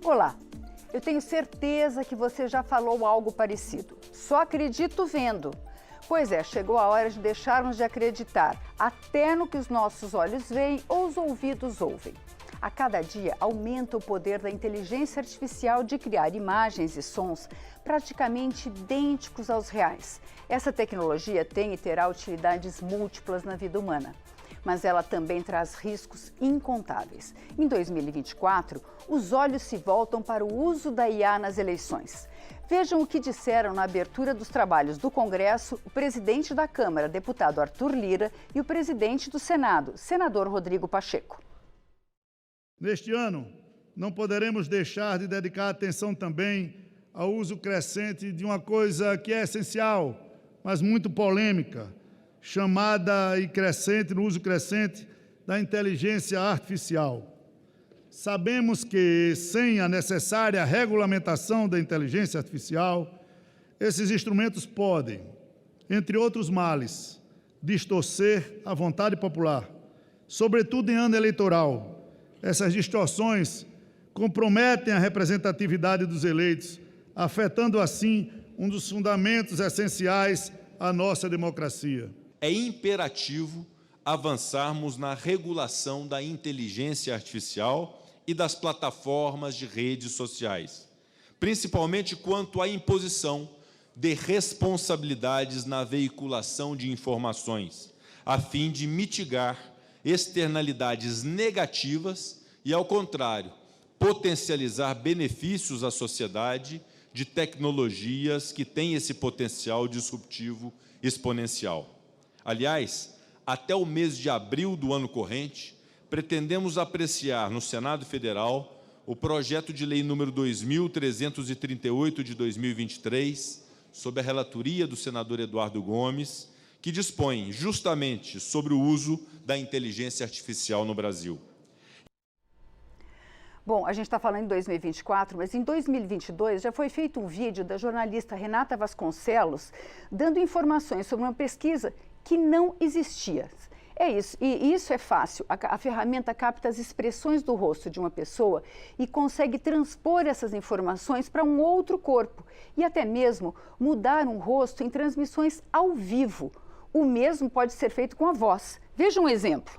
Olá, eu tenho certeza que você já falou algo parecido. Só acredito vendo. Pois é, chegou a hora de deixarmos de acreditar até no que os nossos olhos veem ou os ouvidos ouvem. A cada dia aumenta o poder da inteligência artificial de criar imagens e sons praticamente idênticos aos reais. Essa tecnologia tem e terá utilidades múltiplas na vida humana. Mas ela também traz riscos incontáveis. Em 2024, os olhos se voltam para o uso da IA nas eleições. Vejam o que disseram na abertura dos trabalhos do Congresso o presidente da Câmara, deputado Arthur Lira, e o presidente do Senado, senador Rodrigo Pacheco. Neste ano, não poderemos deixar de dedicar atenção também ao uso crescente de uma coisa que é essencial, mas muito polêmica, chamada e crescente, no uso crescente da inteligência artificial. Sabemos que, sem a necessária regulamentação da inteligência artificial, esses instrumentos podem, entre outros males, distorcer a vontade popular, sobretudo em ano eleitoral. Essas distorções comprometem a representatividade dos eleitos, afetando assim um dos fundamentos essenciais à nossa democracia. É imperativo avançarmos na regulação da inteligência artificial e das plataformas de redes sociais, principalmente quanto à imposição de responsabilidades na veiculação de informações, a fim de mitigar externalidades negativas e, ao contrário, potencializar benefícios à sociedade de tecnologias que têm esse potencial disruptivo exponencial. Aliás, até o mês de abril do ano corrente, pretendemos apreciar no Senado Federal o projeto de lei número 2.338 de 2023, sob a relatoria do senador Eduardo Gomes, que dispõe justamente sobre o uso da inteligência artificial no Brasil. Bom, a gente está falando em 2024, mas em 2022 já foi feito um vídeo da jornalista Renata Vasconcelos dando informações sobre uma pesquisa que não existia. É isso, e isso é fácil. A ferramenta capta as expressões do rosto de uma pessoa e consegue transpor essas informações para um outro corpo e até mesmo mudar um rosto em transmissões ao vivo. O mesmo pode ser feito com a voz. Veja um exemplo.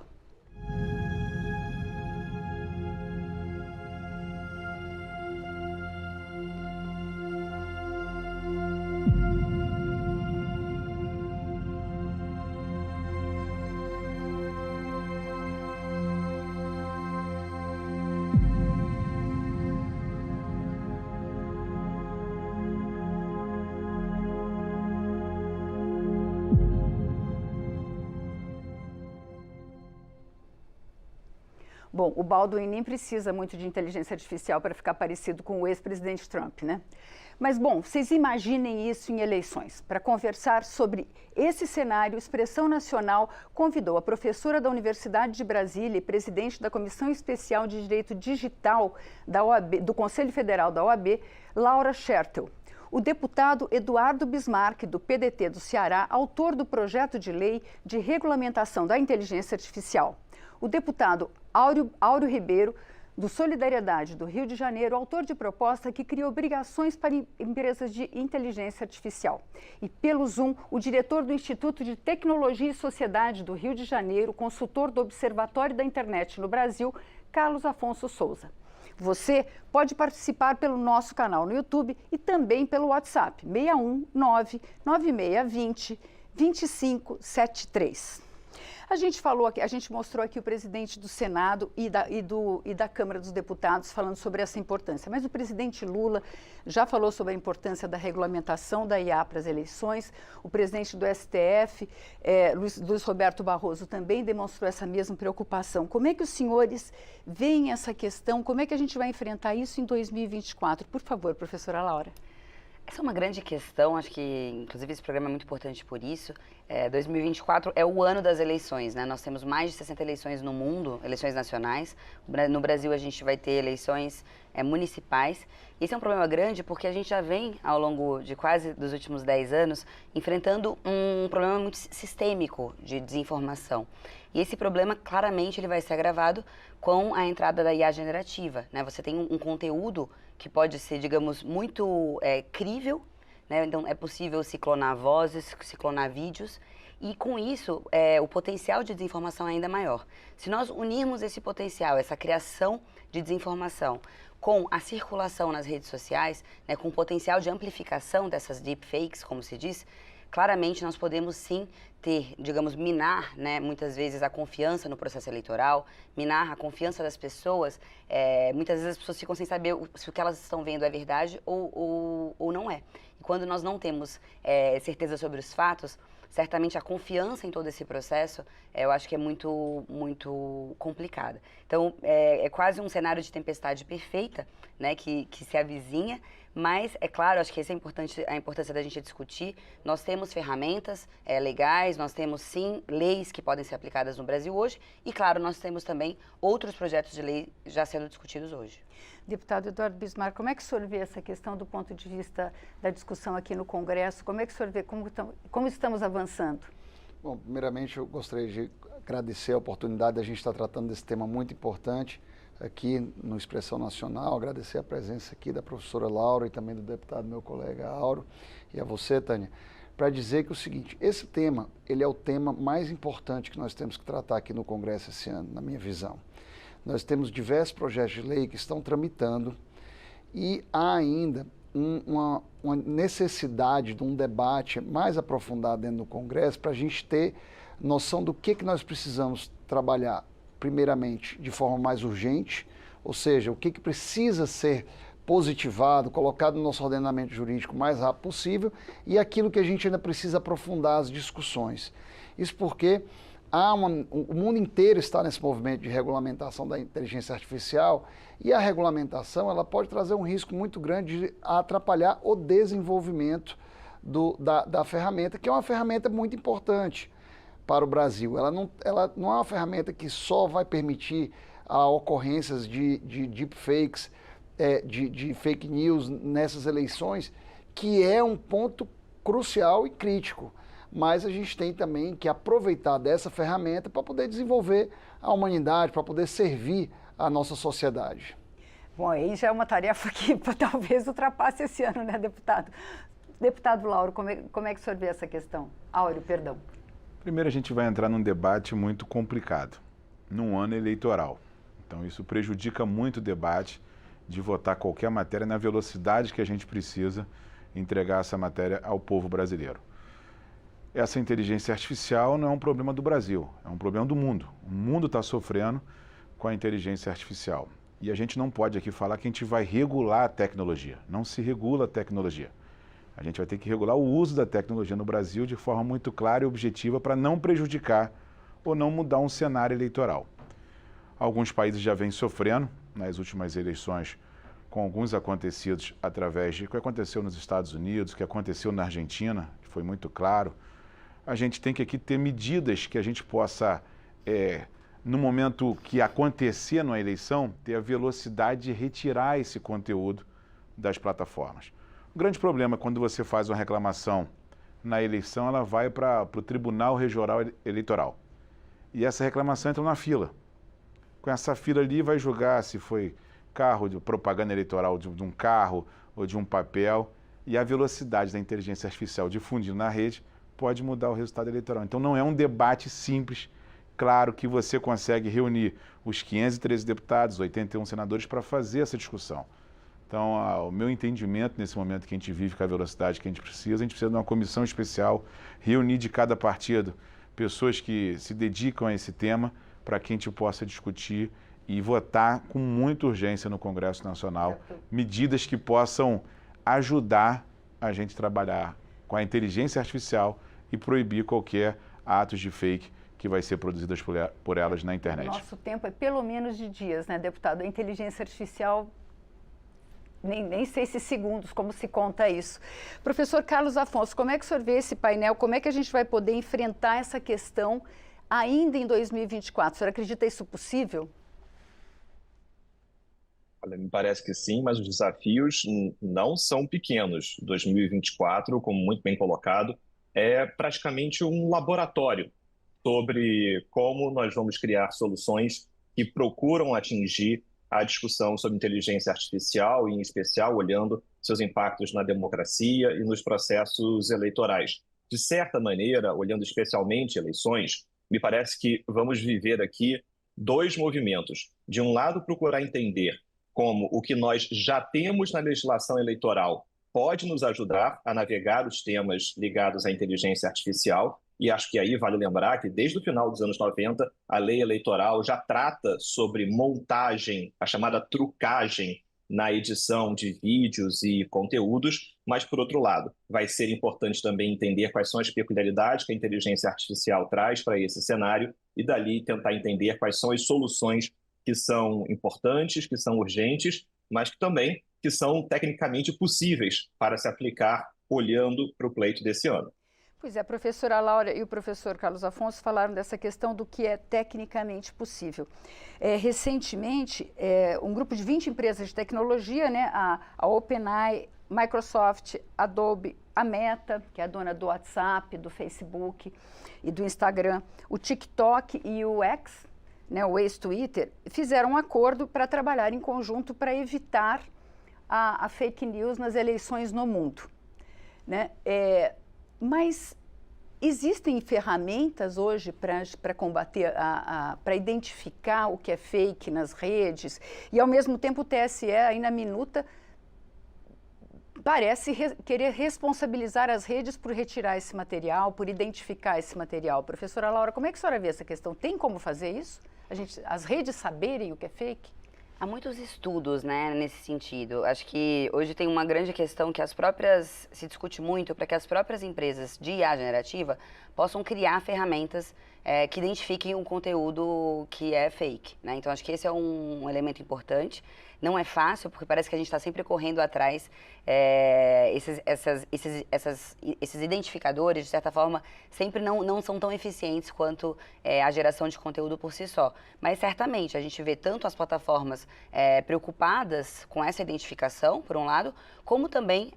Bom, o Baldwin nem precisa muito de inteligência artificial para ficar parecido com o ex-presidente Trump, né? Mas, bom, vocês imaginem isso em eleições. Para conversar sobre esse cenário, Expressão Nacional convidou a professora da Universidade de Brasília e presidente da Comissão Especial de Direito Digital da OAB, do Conselho Federal da OAB, Laura Schertel. O deputado Eduardo Bismarck, do PDT do Ceará, autor do projeto de lei de regulamentação da inteligência artificial. O deputado Áureo Ribeiro, do Solidariedade do Rio de Janeiro, autor de proposta que cria obrigações para empresas de inteligência artificial. E pelo Zoom, o diretor do Instituto de Tecnologia e Sociedade do Rio de Janeiro, consultor do Observatório da Internet no Brasil, Carlos Afonso Souza. Você pode participar pelo nosso canal no YouTube e também pelo WhatsApp 619-9620-2573. A gente mostrou aqui o presidente do Senado e da Câmara dos Deputados falando sobre essa importância, mas o presidente Lula já falou sobre a importância da regulamentação da IA para as eleições, o presidente do STF, Luiz Roberto Barroso, também demonstrou essa mesma preocupação. Como é que os senhores veem essa questão? Como é que a gente vai enfrentar isso em 2024? Por favor, professora Laura. Essa é uma grande questão, acho que inclusive esse programa é muito importante por isso. 2024 é o ano das eleições, né? Nós temos mais de 60 eleições no mundo, eleições nacionais. No Brasil a gente vai ter eleições municipais. Esse é um problema grande porque a gente já vem, ao longo de quase dos últimos 10 anos, enfrentando um problema muito sistêmico de desinformação. E esse problema, claramente, ele vai ser agravado com a entrada da IA generativa, né? Você tem um conteúdo que pode ser, digamos, muito crível, né? Então é possível se clonar vozes, se clonar vídeos, e com isso o potencial de desinformação é ainda maior. Se nós unirmos esse potencial, essa criação de desinformação, com a circulação nas redes sociais, né, com o potencial de amplificação dessas deepfakes, como se diz, claramente nós podemos sim ter, digamos, minar, né, muitas vezes a confiança no processo eleitoral, minar a confiança das pessoas. Muitas vezes as pessoas ficam sem saber se o que elas estão vendo é verdade ou não é. E quando nós não temos certeza sobre os fatos, certamente a confiança em todo esse processo, eu acho que é muito, muito complicada. Então, é quase um cenário de tempestade perfeita, né, que se avizinha, mas, é claro, acho que essa é a importância da gente discutir. Nós temos ferramentas legais, nós temos, sim, leis que podem ser aplicadas no Brasil hoje e, claro, nós temos também outros projetos de lei já sendo discutidos hoje. Deputado Eduardo Bismarck, como é que o senhor vê essa questão do ponto de vista da discussão aqui no Congresso? Como é que o senhor vê, como estamos avançando? Bom, primeiramente eu gostaria de agradecer a oportunidade de a gente estar tratando desse tema muito importante aqui no Expressão Nacional, agradecer a presença aqui da professora Laura e também do deputado meu colega Auro e a você, Tânia, para dizer que é o seguinte, esse tema, ele é o tema mais importante que nós temos que tratar aqui no Congresso esse ano, na minha visão. Nós temos diversos projetos de lei que estão tramitando e há ainda uma necessidade de um debate mais aprofundado dentro do Congresso para a gente ter noção do que nós precisamos trabalhar, primeiramente, de forma mais urgente, ou seja, o que precisa ser positivado, colocado no nosso ordenamento jurídico o mais rápido possível e aquilo que a gente ainda precisa aprofundar as discussões. Isso porque o mundo inteiro está nesse movimento de regulamentação da inteligência artificial e a regulamentação ela pode trazer um risco muito grande de atrapalhar o desenvolvimento da ferramenta, que é uma ferramenta muito importante para o Brasil. Ela não é uma ferramenta que só vai permitir a ocorrências de deepfakes, de fake news nessas eleições, que é um ponto crucial e crítico. Mas a gente tem também que aproveitar dessa ferramenta para poder desenvolver a humanidade, para poder servir a nossa sociedade. Bom, aí já é uma tarefa que talvez ultrapasse esse ano, né, deputado? Deputado Lauro, como é que o senhor vê essa questão? Áureo, perdão. Primeiro, a gente vai entrar num debate muito complicado, num ano eleitoral. Então, isso prejudica muito o debate de votar qualquer matéria na velocidade que a gente precisa entregar essa matéria ao povo brasileiro. Essa inteligência artificial não é um problema do Brasil, é um problema do mundo. O mundo está sofrendo com a inteligência artificial. E a gente não pode aqui falar que a gente vai regular a tecnologia. Não se regula a tecnologia. A gente vai ter que regular o uso da tecnologia no Brasil de forma muito clara e objetiva para não prejudicar ou não mudar um cenário eleitoral. Alguns países já vêm sofrendo nas últimas eleições com alguns acontecidos através de o que aconteceu nos Estados Unidos, o que aconteceu na Argentina, que foi muito claro. A gente tem que aqui ter medidas que a gente possa, no momento que acontecer na eleição, ter a velocidade de retirar esse conteúdo das plataformas. O grande problema é quando você faz uma reclamação na eleição, ela vai para o Tribunal Regional Eleitoral. E essa reclamação entra na fila. Com essa fila ali vai julgar se foi carro de propaganda eleitoral de um carro ou de um papel. E a velocidade da inteligência artificial difundindo na rede pode mudar o resultado eleitoral. Então não é um debate simples. Claro que você consegue reunir os 513 deputados, 81 senadores para fazer essa discussão. Então, o meu entendimento nesse momento que a gente vive com a velocidade que a gente precisa de uma comissão especial, reunir de cada partido pessoas que se dedicam a esse tema para que a gente possa discutir e votar com muita urgência no Congresso Nacional medidas que possam ajudar a gente a trabalhar com a inteligência artificial e proibir qualquer atos de fake que vai ser produzidas por elas na internet. Nosso tempo é pelo menos de dias, né, deputado? A inteligência artificial nem sei se segundos, como se conta isso. Professor Carlos Afonso, como é que o senhor vê esse painel? Como é que a gente vai poder enfrentar essa questão ainda em 2024? O senhor acredita isso possível? Olha, me parece que sim, mas os desafios não são pequenos. 2024, como muito bem colocado, é praticamente um laboratório sobre como nós vamos criar soluções que procuram atingir a discussão sobre inteligência artificial, e em especial olhando seus impactos na democracia e nos processos eleitorais. De certa maneira, olhando especialmente eleições, me parece que vamos viver aqui dois movimentos. De um lado, procurar entender como o que nós já temos na legislação eleitoral pode nos ajudar a navegar os temas ligados à inteligência artificial. E acho que aí vale lembrar que desde o final dos anos 90, a lei eleitoral já trata sobre montagem, a chamada trucagem na edição de vídeos e conteúdos, mas, por outro lado, vai ser importante também entender quais são as peculiaridades que a inteligência artificial traz para esse cenário e, dali, tentar entender quais são as soluções que são importantes, que são urgentes, mas que também que são tecnicamente possíveis para se aplicar olhando para o pleito desse ano. Pois é, a professora Laura e o professor Carlos Afonso falaram dessa questão do que é tecnicamente possível. Recentemente, um grupo de 20 empresas de tecnologia, né, a OpenAI, Microsoft, Adobe, a Meta, que é a dona do WhatsApp, do Facebook e do Instagram, o TikTok e o X, né, o ex-Twitter, fizeram um acordo para trabalhar em conjunto para evitar a fake news nas eleições no mundo, né? Mas existem ferramentas hoje para combater, para identificar o que é fake nas redes, e ao mesmo tempo o TSE, aí na minuta, parece querer responsabilizar as redes por retirar esse material, por identificar esse material. Professora Laura, como é que a senhora vê essa questão? Tem como fazer isso? As redes saberem o que é fake? Há muitos estudos, né, nesse sentido. Acho que hoje tem uma grande questão que se discute muito para que as próprias empresas de IA generativa possam criar ferramentas que identifiquem um conteúdo que é fake, né? Então, acho que esse é um elemento importante. Não é fácil, porque parece que a gente está sempre correndo atrás. Esses identificadores, de certa forma, sempre não são tão eficientes quanto a geração de conteúdo por si só. Mas, certamente, a gente vê tanto as plataformas preocupadas com essa identificação, por um lado, como também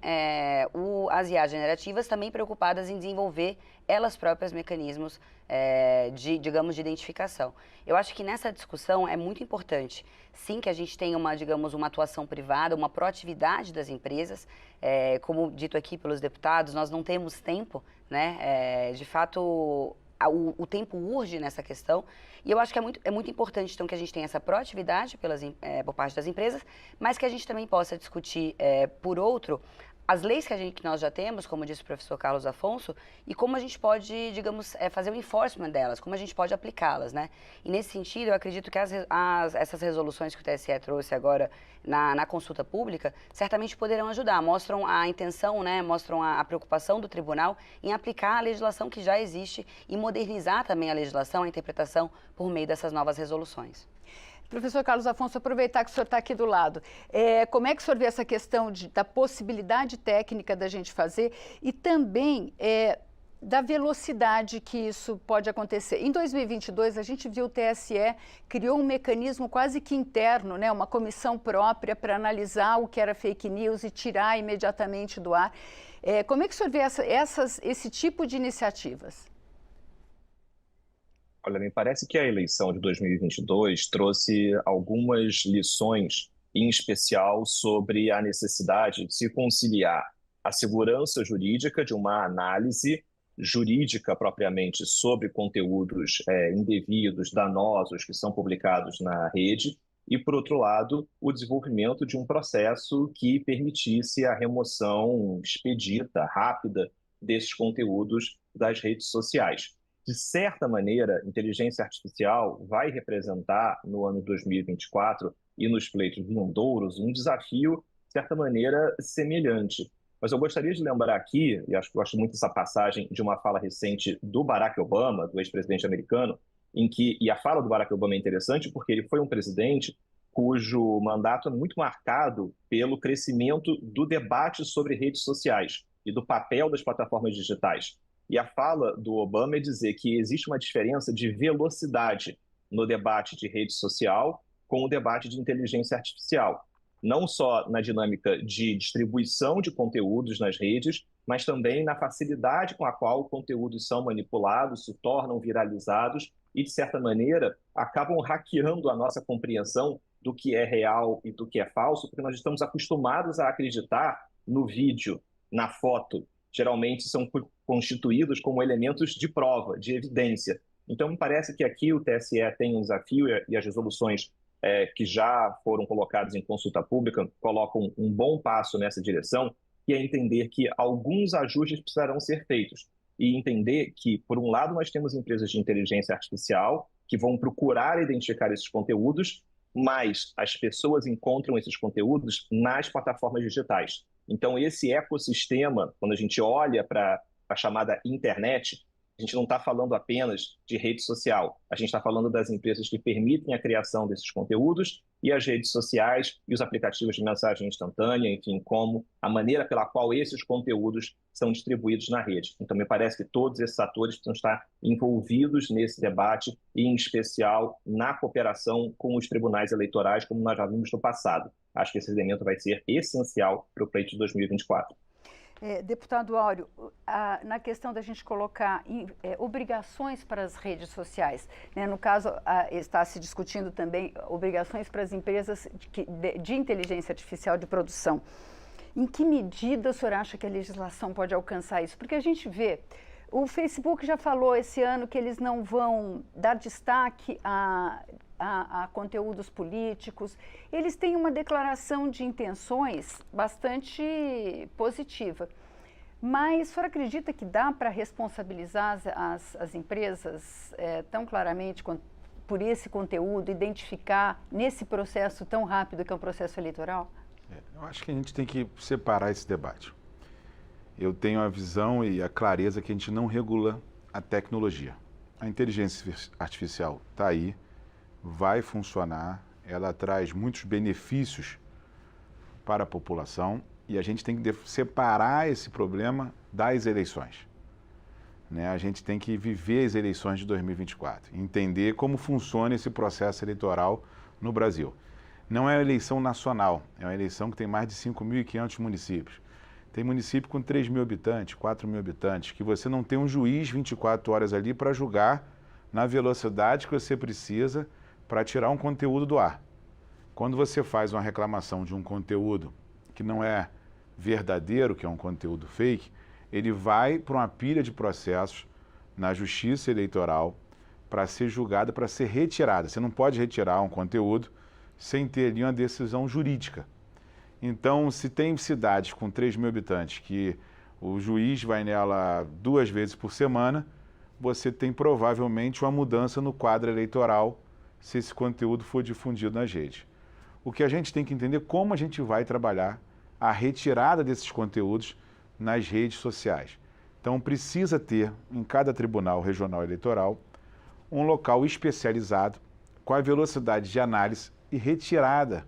as IA generativas também preocupadas em desenvolver elas próprias mecanismos de identificação. Eu acho que nessa discussão é muito importante, sim, que a gente tenha uma atuação privada, uma proatividade das empresas. Como dito aqui pelos deputados, nós não temos tempo, né? De fato, o tempo urge nessa questão, e eu acho que é muito importante, então, que a gente tenha essa proatividade por parte das empresas, mas que a gente também possa discutir, por outro, as leis que nós já temos, como disse o professor Carlos Afonso, e como a gente pode, fazer o enforcement delas, como a gente pode aplicá-las, né? E nesse sentido, eu acredito que essas resoluções que o TSE trouxe agora na consulta pública, certamente poderão ajudar, mostram a intenção, né? Mostram a preocupação do tribunal em aplicar a legislação que já existe e modernizar também a legislação, a interpretação, por meio dessas novas resoluções. Professor Carlos Afonso, aproveitar que o senhor está aqui do lado. Como é que o senhor vê essa questão da possibilidade técnica da gente fazer e também da velocidade que isso pode acontecer? Em 2022, a gente viu o TSE criou um mecanismo quase que interno, né, uma comissão própria para analisar o que era fake news e tirar imediatamente do ar. Como é que o senhor vê esse tipo de iniciativas? Olha, me parece que a eleição de 2022 trouxe algumas lições, em especial sobre a necessidade de se conciliar a segurança jurídica de uma análise jurídica propriamente sobre conteúdos indevidos, danosos, que são publicados na rede, e, por outro lado, o desenvolvimento de um processo que permitisse a remoção expedita, rápida, desses conteúdos das redes sociais. De certa maneira, inteligência artificial vai representar, no ano de 2024 e nos pleitos vindouros, um desafio, de certa maneira, semelhante. Mas eu gostaria de lembrar aqui, e acho que gosto muito dessa passagem de uma fala recente do Barack Obama, do ex-presidente americano, e a fala do Barack Obama é interessante porque ele foi um presidente cujo mandato é muito marcado pelo crescimento do debate sobre redes sociais e do papel das plataformas digitais. E a fala do Obama é dizer que existe uma diferença de velocidade no debate de rede social com o debate de inteligência artificial. Não só na dinâmica de distribuição de conteúdos nas redes, mas também na facilidade com a qual conteúdos são manipulados, se tornam viralizados e, de certa maneira, acabam hackeando a nossa compreensão do que é real e do que é falso, porque nós estamos acostumados a acreditar no vídeo, na foto. Geralmente são constituídos como elementos de prova, de evidência. Então, me parece que aqui o TSE tem um desafio e as resoluções que já foram colocadas em consulta pública colocam um bom passo nessa direção, que é entender que alguns ajustes precisarão ser feitos. E entender que, por um lado, nós temos empresas de inteligência artificial que vão procurar identificar esses conteúdos, mas as pessoas encontram esses conteúdos nas plataformas digitais. Então, esse ecossistema, quando a gente olha para a chamada internet, a gente não está falando apenas de rede social, a gente está falando das empresas que permitem a criação desses conteúdos e as redes sociais e os aplicativos de mensagem instantânea, enfim, como a maneira pela qual esses conteúdos são distribuídos na rede. Então, me parece que todos esses atores precisam estar envolvidos nesse debate e, em especial, na cooperação com os tribunais eleitorais, como nós já vimos no passado. Acho que esse elemento vai ser essencial para o pleito de 2024. Deputado Áureo, na questão da gente colocar obrigações para as redes sociais, né? No caso, está se discutindo também obrigações para as empresas de inteligência artificial de produção. Em que medida o senhor acha que a legislação pode alcançar isso? Porque a gente vê, o Facebook já falou esse ano que eles não vão dar destaque a conteúdos políticos. Eles têm uma declaração de intenções bastante positiva. Mas o senhor acredita que dá para responsabilizar as empresas tão claramente por esse conteúdo, identificar nesse processo tão rápido que é um processo eleitoral? Eu acho que a gente tem que separar esse debate. Eu tenho a visão e a clareza que a gente não regula a tecnologia. A inteligência artificial está aí, vai funcionar, ela traz muitos benefícios para a população e a gente tem que separar esse problema das eleições. Né? A gente tem que viver as eleições de 2024, entender como funciona esse processo eleitoral no Brasil. Não é uma eleição nacional, é uma eleição que tem mais de 5.500 municípios. Tem município com 3.000 habitantes, 4.000 habitantes, que você não tem um juiz 24 horas ali para julgar na velocidade que você precisa para tirar um conteúdo do ar. Quando você faz uma reclamação de um conteúdo que não é verdadeiro, que é um conteúdo fake, ele vai para uma pilha de processos na Justiça Eleitoral para ser julgado, para ser retirado. Você não pode retirar um conteúdo sem ter ali uma decisão jurídica. Então, se tem cidades com 3.000 habitantes que o juiz vai nela 2 vezes por semana, você tem provavelmente uma mudança no quadro eleitoral se esse conteúdo for difundido nas redes. O que a gente tem que entender é como a gente vai trabalhar a retirada desses conteúdos nas redes sociais. Então, precisa ter, em cada tribunal regional eleitoral, um local especializado com a velocidade de análise e retirada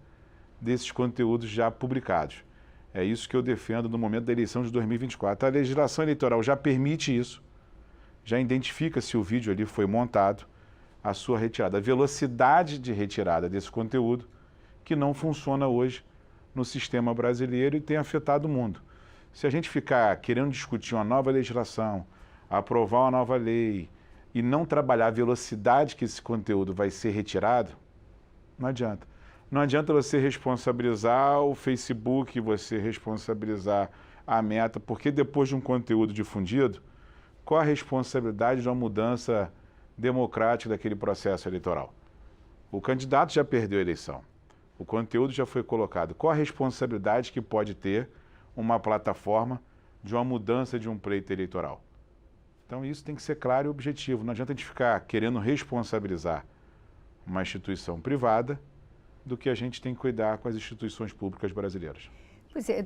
desses conteúdos já publicados. É isso que eu defendo no momento da eleição de 2024. A legislação eleitoral já permite isso, já identifica se o vídeo ali foi montado, a sua retirada, a velocidade de retirada desse conteúdo, que não funciona hoje no sistema brasileiro e tem afetado o mundo. Se a gente ficar querendo discutir uma nova legislação, aprovar uma nova lei e não trabalhar a velocidade que esse conteúdo vai ser retirado, não adianta. Não adianta você responsabilizar o Facebook, você responsabilizar a Meta, porque depois de um conteúdo difundido, qual a responsabilidade de uma mudança democrática daquele processo eleitoral? O candidato já perdeu a eleição, o conteúdo já foi colocado. Qual a responsabilidade que pode ter uma plataforma de uma mudança de um pleito eleitoral? Então isso tem que ser claro e objetivo. Não adianta a gente ficar querendo responsabilizar uma instituição privada do que a gente tem que cuidar com as instituições públicas brasileiras. Pois é,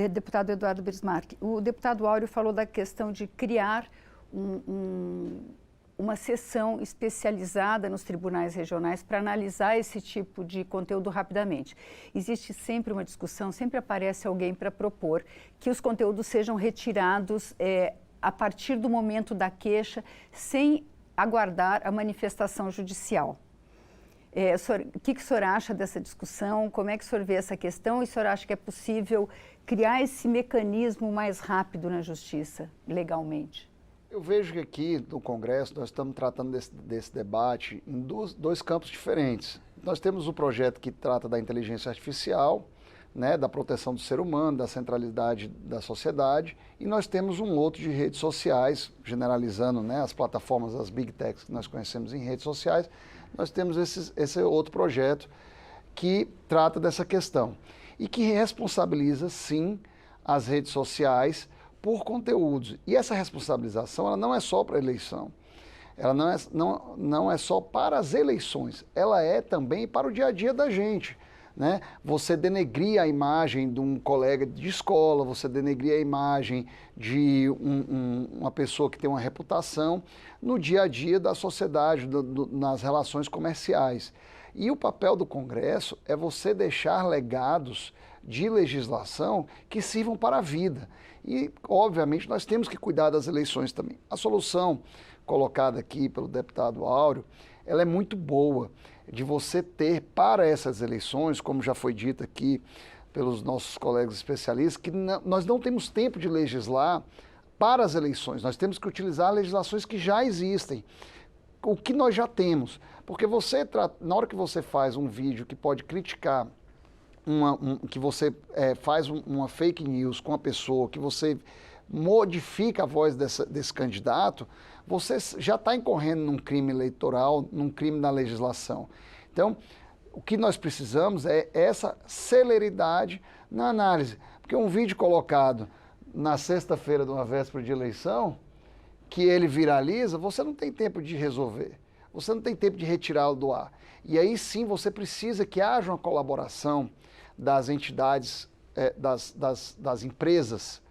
deputado Eduardo Bismarck, o deputado Áureo falou da questão de criar uma sessão especializada nos tribunais regionais para analisar esse tipo de conteúdo rapidamente. Existe sempre uma discussão, sempre aparece alguém para propor que os conteúdos sejam retirados a partir do momento da queixa, sem aguardar a manifestação judicial. O que o senhor acha dessa discussão? Como é que o senhor vê essa questão? E o senhor acha que é possível criar esse mecanismo mais rápido na justiça, legalmente? Eu vejo que aqui no Congresso nós estamos tratando desse debate em dois campos diferentes. Nós temos o projeto que trata da inteligência artificial, né, da proteção do ser humano, da centralidade da sociedade, e nós temos um outro de redes sociais, generalizando, né, as plataformas, as big techs que nós conhecemos em redes sociais. Nós temos esse outro projeto que trata dessa questão e que responsabiliza, sim, as redes sociais por conteúdos. E essa responsabilização ela não é só para a eleição, ela não é só para as eleições, ela é também para o dia a dia da gente. Né? Você denegrir a imagem de um colega de escola, você denegrir a imagem de uma pessoa que tem uma reputação no dia a dia da sociedade, nas relações comerciais. E o papel do Congresso é você deixar legados de legislação que sirvam para a vida. E, obviamente, nós temos que cuidar das eleições também. A solução colocada aqui pelo deputado Áureo, ela é muito boa, de você ter para essas eleições, como já foi dito aqui pelos nossos colegas especialistas, que nós não temos tempo de legislar para as eleições, nós temos que utilizar legislações que já existem, o que nós já temos, porque na hora que você faz um vídeo que pode criticar, que você faz uma fake news com a pessoa, que você modifica a voz desse candidato, você já está incorrendo num crime eleitoral, num crime na legislação. Então, o que nós precisamos é essa celeridade na análise. Porque um vídeo colocado na sexta-feira de uma véspera de eleição, que ele viraliza, você não tem tempo de resolver. Você não tem tempo de retirá-lo do ar. E aí sim você precisa que haja uma colaboração das entidades, das empresas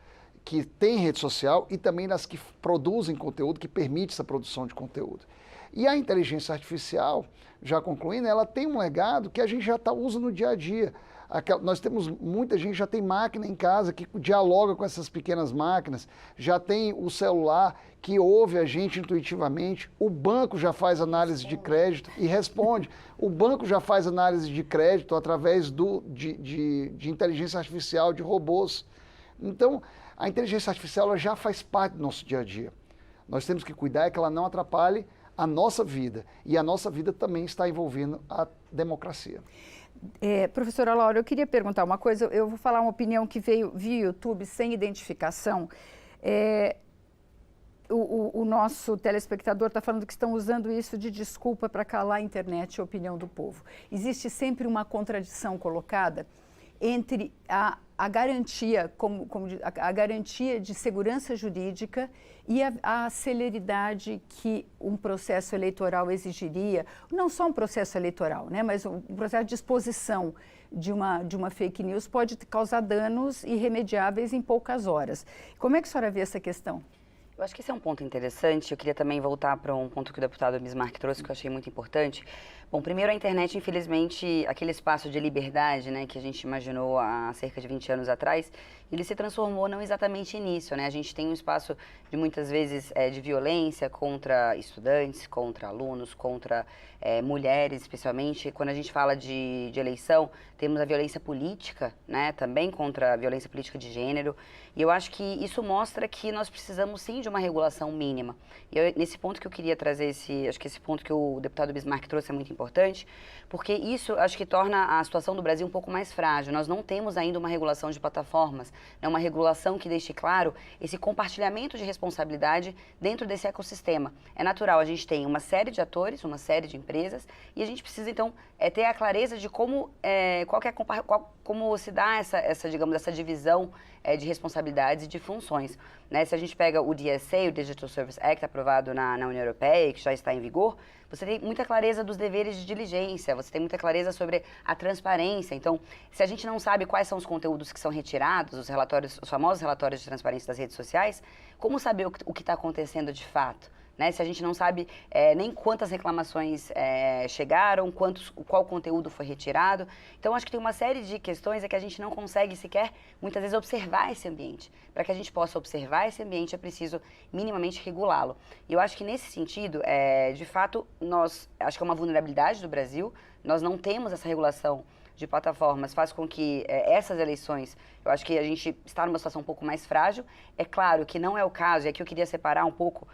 que têm rede social e também das que produzem conteúdo, que permite essa produção de conteúdo. E a inteligência artificial, já concluindo, ela tem um legado que a gente já usa no dia a dia. Nós temos, muita gente já tem máquina em casa que dialoga com essas pequenas máquinas, já tem o celular que ouve a gente intuitivamente, o banco já faz análise de crédito e responde. O banco já faz análise de crédito através de inteligência artificial, de robôs. Então, a inteligência artificial ela já faz parte do nosso dia a dia. Nós temos que cuidar que ela não atrapalhe a nossa vida. E a nossa vida também está envolvendo a democracia. Professora Laura, eu queria perguntar uma coisa. Eu vou falar uma opinião que veio via YouTube, sem identificação. O nosso telespectador está falando que estão usando isso de desculpa para calar a internet e a opinião do povo. Existe sempre uma contradição colocada entre a garantia, a garantia de segurança jurídica e a celeridade que um processo eleitoral exigiria, não só um processo eleitoral, né, mas um processo de exposição de uma fake news pode causar danos irremediáveis em poucas horas. Como é que a senhora vê essa questão? Eu acho que esse é um ponto interessante. Eu queria também voltar para um ponto que o deputado Bismarck trouxe, que eu achei muito importante. Bom, primeiro a internet, infelizmente, aquele espaço de liberdade, né, que a gente imaginou há cerca de 20 anos atrás, ele se transformou não exatamente nisso, né? A gente tem um espaço de muitas vezes de violência contra estudantes, contra alunos, contra mulheres, especialmente. Quando a gente fala de eleição, temos a violência política, né, também contra a violência política de gênero. E eu acho que isso mostra que nós precisamos sim de uma regulação mínima. E nesse ponto que eu queria trazer acho que esse ponto que o deputado Bismarck trouxe é muito importante, porque isso acho que torna a situação do Brasil um pouco mais frágil. Nós não temos ainda uma regulação de plataformas, né, uma regulação que deixe claro esse compartilhamento de responsabilidade dentro desse ecossistema. É natural, a gente tem uma série de atores, uma série de empresas, e a gente precisa então ter a clareza de como se dá digamos, essa divisão de responsabilidades e de funções. Né? Se a gente pega o DSA, o Digital Service Act, aprovado na União Europeia, que já está em vigor, você tem muita clareza dos deveres de diligência, você tem muita clareza sobre a transparência. Então, se a gente não sabe quais são os conteúdos que são retirados, os famosos relatórios de transparência das redes sociais, como saber o que está acontecendo de fato? né? Se a gente não sabe nem quantas reclamações chegaram, qual conteúdo foi retirado. Então, acho que tem uma série de questões que a gente não consegue sequer, muitas vezes, observar esse ambiente. Para que a gente possa observar esse ambiente, é preciso minimamente regulá-lo. E eu acho que, nesse sentido, de fato, acho que é uma vulnerabilidade do Brasil, nós não temos essa regulação de plataformas, faz com que essas eleições, eu acho que a gente está numa situação um pouco mais frágil. É claro que não é o caso, e aqui eu queria separar um pouco,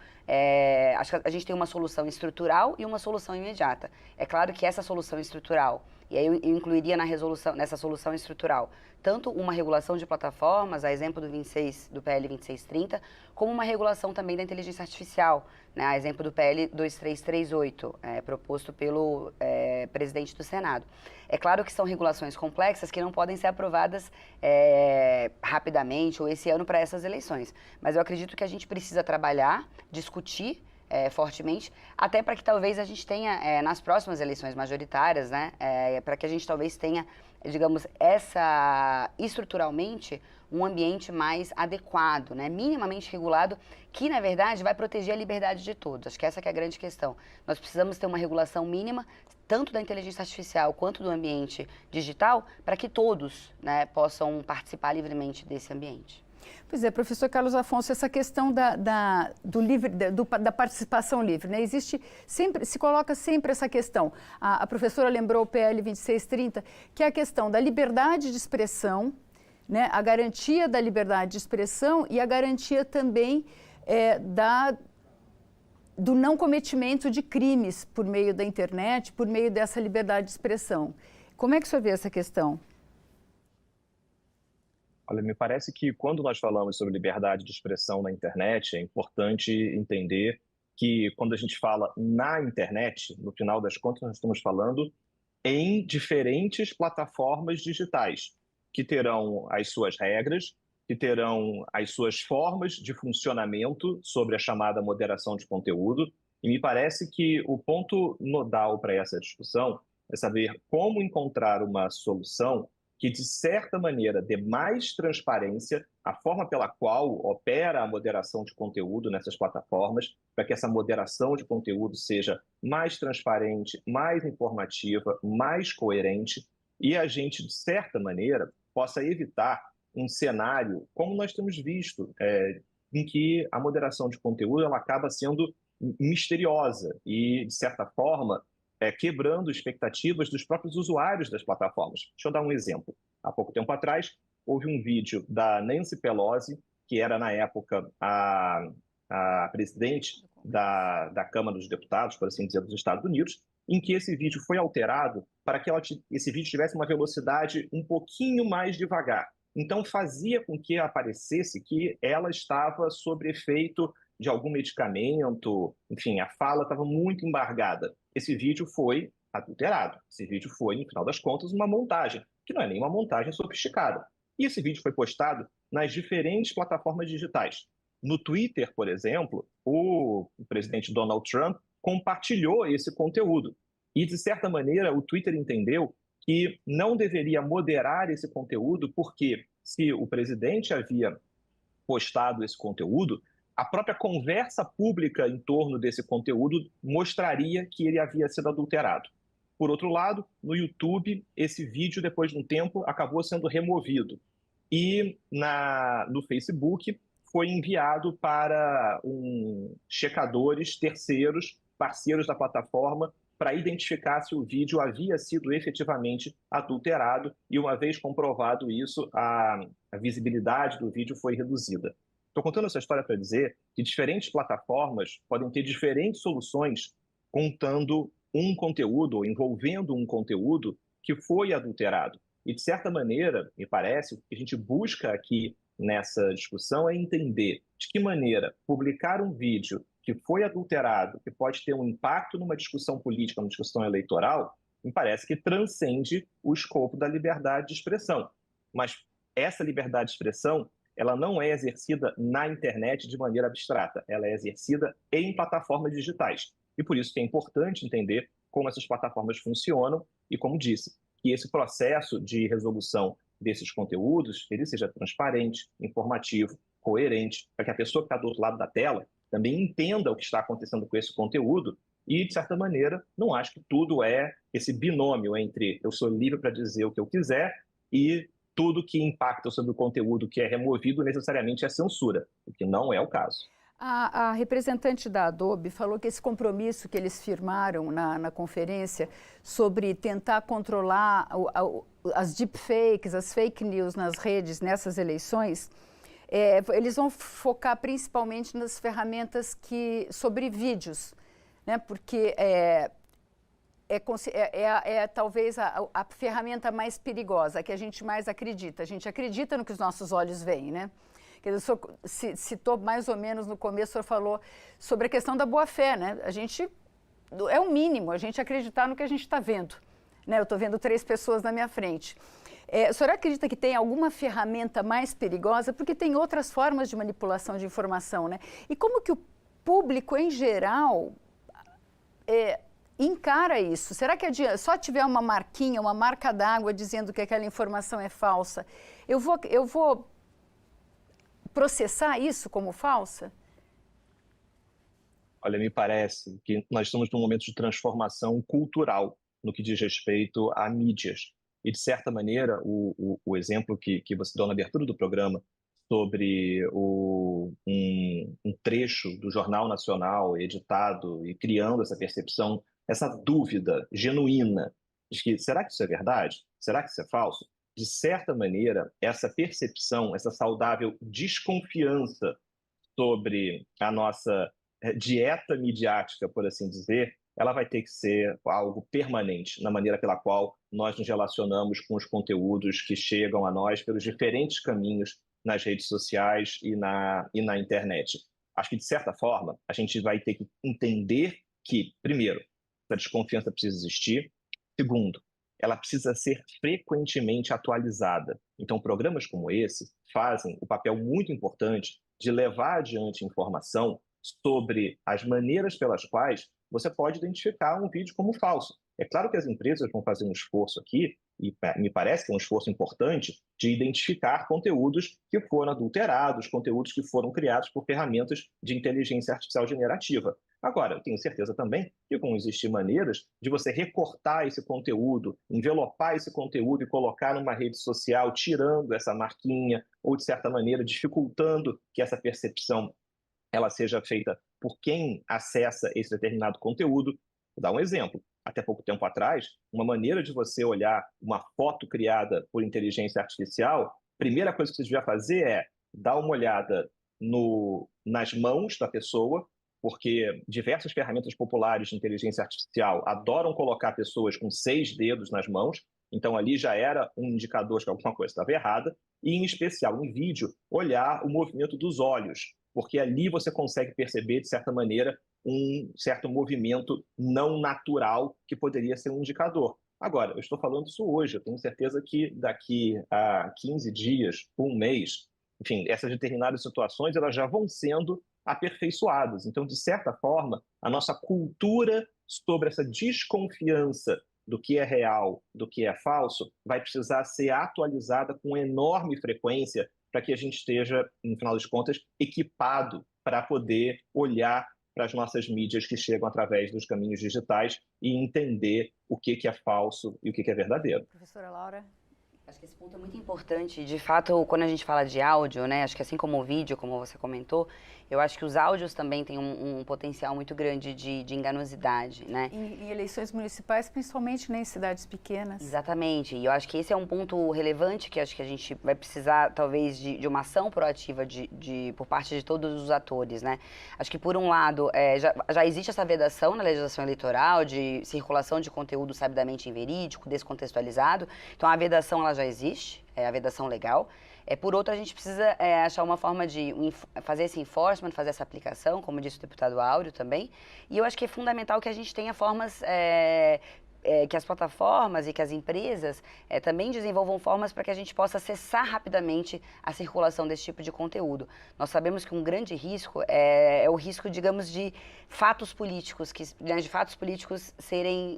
acho que a gente tem uma solução estrutural e uma solução imediata. É claro que essa solução estrutural, e aí eu incluiria nessa solução estrutural, tanto uma regulação de plataformas, a exemplo do PL 2630, como uma regulação também da inteligência artificial, né, a exemplo do PL 2338, proposto pelo presidente do Senado. É claro que são regulações complexas que não podem ser aprovadas rapidamente ou esse ano para essas eleições, mas eu acredito que a gente precisa trabalhar, discutir fortemente, até para que talvez a gente tenha, nas próximas eleições majoritárias, né, para que a gente talvez tenha, digamos, estruturalmente, um ambiente mais adequado, né, minimamente regulado, que, na verdade, vai proteger a liberdade de todos. Acho que essa que é a grande questão. Nós precisamos ter uma regulação mínima, tanto da inteligência artificial quanto do ambiente digital, para que todos, né, possam participar livremente desse ambiente. Pois é, professor Carlos Afonso, essa questão da participação livre, né? Se coloca sempre essa questão. A professora lembrou o PL 2630, que é a questão da liberdade de expressão, né? A garantia da liberdade de expressão e a garantia também do não cometimento de crimes por meio da internet, por meio dessa liberdade de expressão. Como é que o senhor vê essa questão? Olha, me parece que quando nós falamos sobre liberdade de expressão na internet, é importante entender que quando a gente fala na internet, no final das contas, nós estamos falando em diferentes plataformas digitais, que terão as suas regras, que terão as suas formas de funcionamento sobre a chamada moderação de conteúdo. E me parece que o ponto nodal para essa discussão é saber como encontrar uma solução que, de certa maneira, dê mais transparência à forma pela qual opera a moderação de conteúdo nessas plataformas, para que essa moderação de conteúdo seja mais transparente, mais informativa, mais coerente, e a gente, de certa maneira, possa evitar um cenário, como nós temos visto, em que a moderação de conteúdo ela acaba sendo misteriosa e, de certa forma, quebrando expectativas dos próprios usuários das plataformas. Deixa eu dar um exemplo. Há pouco tempo atrás, houve um vídeo da Nancy Pelosi, que era, na época, a presidente da Câmara dos Deputados, por assim dizer, dos Estados Unidos, em que esse vídeo foi alterado para que esse vídeo tivesse uma velocidade um pouquinho mais devagar. Então, fazia com que aparecesse que ela estava sob efeito de algum medicamento, enfim, a fala estava muito embargada. Esse vídeo foi adulterado. Esse vídeo foi, no final das contas, uma montagem, que não é nem uma montagem sofisticada. E esse vídeo foi postado nas diferentes plataformas digitais. No Twitter, por exemplo, o presidente Donald Trump compartilhou esse conteúdo. E, de certa maneira, o Twitter entendeu que não deveria moderar esse conteúdo, porque se o presidente havia postado esse conteúdo, a própria conversa pública em torno desse conteúdo mostraria que ele havia sido adulterado. Por outro lado, no YouTube, esse vídeo, depois de um tempo, acabou sendo removido. E no Facebook, foi enviado para checadores terceiros, parceiros da plataforma, para identificar se o vídeo havia sido efetivamente adulterado. E, uma vez comprovado isso, a visibilidade do vídeo foi reduzida. Estou contando essa história para dizer que diferentes plataformas podem ter diferentes soluções contando um conteúdo ou envolvendo um conteúdo que foi adulterado. E, de certa maneira, me parece, o que a gente busca aqui nessa discussão é entender de que maneira publicar um vídeo que foi adulterado, que pode ter um impacto numa discussão política, numa discussão eleitoral, me parece que transcende o escopo da liberdade de expressão. Mas essa liberdade de expressão, ela não é exercida na internet de maneira abstrata, ela é exercida em plataformas digitais. E por isso que é importante entender como essas plataformas funcionam e, como disse, que esse processo de resolução desses conteúdos, ele seja transparente, informativo, coerente, para que a pessoa que está do outro lado da tela também entenda o que está acontecendo com esse conteúdo e, de certa maneira, não acho que tudo é esse binômio entre eu sou livre para dizer o que eu quiser e tudo que impacta sobre o conteúdo que é removido necessariamente é censura, o que não é o caso. A representante da Adobe falou que esse compromisso que eles firmaram na conferência sobre tentar controlar as deepfakes, as fake news nas redes nessas eleições, eles vão focar principalmente nas ferramentas sobre vídeos, né? Porque talvez a ferramenta mais perigosa, a que a gente mais acredita. A gente acredita no que os nossos olhos veem, né? O senhor citou mais ou menos no começo, o senhor falou sobre a questão da boa-fé, né? É o mínimo, a gente acreditar no que a gente está vendo, né? Eu estou vendo 3 pessoas na minha frente. O senhor acredita que tem alguma ferramenta mais perigosa? Porque tem outras formas de manipulação de informação, né? E como que o público, em geral, encara isso? Será que só tiver uma marquinha, uma marca d'água dizendo que aquela informação é falsa, eu vou processar isso como falsa? Olha, me parece que nós estamos num momento de transformação cultural no que diz respeito a mídias. E, de certa maneira, o exemplo que você deu na abertura do programa sobre um trecho do Jornal Nacional editado e criando essa percepção, essa dúvida genuína de que será que isso é verdade? Será que isso é falso? De certa maneira, essa percepção, essa saudável desconfiança sobre a nossa dieta midiática, por assim dizer, ela vai ter que ser algo permanente na maneira pela qual nós nos relacionamos com os conteúdos que chegam a nós pelos diferentes caminhos nas redes sociais e na internet. Acho que, de certa forma, a gente vai ter que entender que, primeiro, essa desconfiança precisa existir. Segundo, ela precisa ser frequentemente atualizada. Então, programas como esse fazem o papel muito importante de levar adiante informação sobre as maneiras pelas quais você pode identificar um vídeo como falso. É claro que as empresas vão fazer um esforço aqui, e me parece que é um esforço importante, de identificar conteúdos que foram adulterados, conteúdos que foram criados por ferramentas de inteligência artificial generativa. Agora, eu tenho certeza também que vão existir maneiras de você recortar esse conteúdo, envelopar esse conteúdo e colocar numa rede social, tirando essa marquinha, ou, de certa maneira, dificultando que essa percepção ela seja feita por quem acessa esse determinado conteúdo. Vou dar um exemplo. Até pouco tempo atrás, uma maneira de você olhar uma foto criada por inteligência artificial, a primeira coisa que você devia fazer é dar uma olhada nas mãos da pessoa, porque diversas ferramentas populares de inteligência artificial adoram colocar pessoas com 6 dedos nas mãos, então ali já era um indicador de que alguma coisa estava errada, e em especial em vídeo, olhar o movimento dos olhos, porque ali você consegue perceber, de certa maneira, um certo movimento não natural que poderia ser um indicador. Agora, eu estou falando isso hoje, eu tenho certeza que daqui a 15 dias, um mês, enfim, essas determinadas situações elas já vão sendo aperfeiçoadas. Então, de certa forma, a nossa cultura sobre essa desconfiança do que é real, do que é falso, vai precisar ser atualizada com enorme frequência para que a gente esteja, no final das contas, equipado para poder olhar para as nossas mídias que chegam através dos caminhos digitais e entender o que é falso e o que é verdadeiro. Professora Laura? Acho que esse ponto é muito importante. De fato, quando a gente fala de áudio, né, acho que assim como o vídeo, como você comentou, eu acho que os áudios também têm um potencial muito grande de enganosidade, né? Em eleições municipais, principalmente, né, em cidades pequenas. Exatamente. E eu acho que esse é um ponto relevante que acho que a gente vai precisar, talvez, de uma ação proativa por parte de todos os atores, né? Acho que, por um lado, já existe essa vedação na legislação eleitoral de circulação de conteúdo sabidamente inverídico, descontextualizado. Então, a vedação, ela já existe, é a vedação legal. Por outro, a gente precisa achar uma forma de fazer esse enforcement, fazer essa aplicação, como disse o deputado Áureo também. E eu acho que é fundamental que a gente tenha formas, que as plataformas e que as empresas também desenvolvam formas para que a gente possa acessar rapidamente a circulação desse tipo de conteúdo. Nós sabemos que um grande risco é o risco, digamos, de fatos políticos, de fatos políticos serem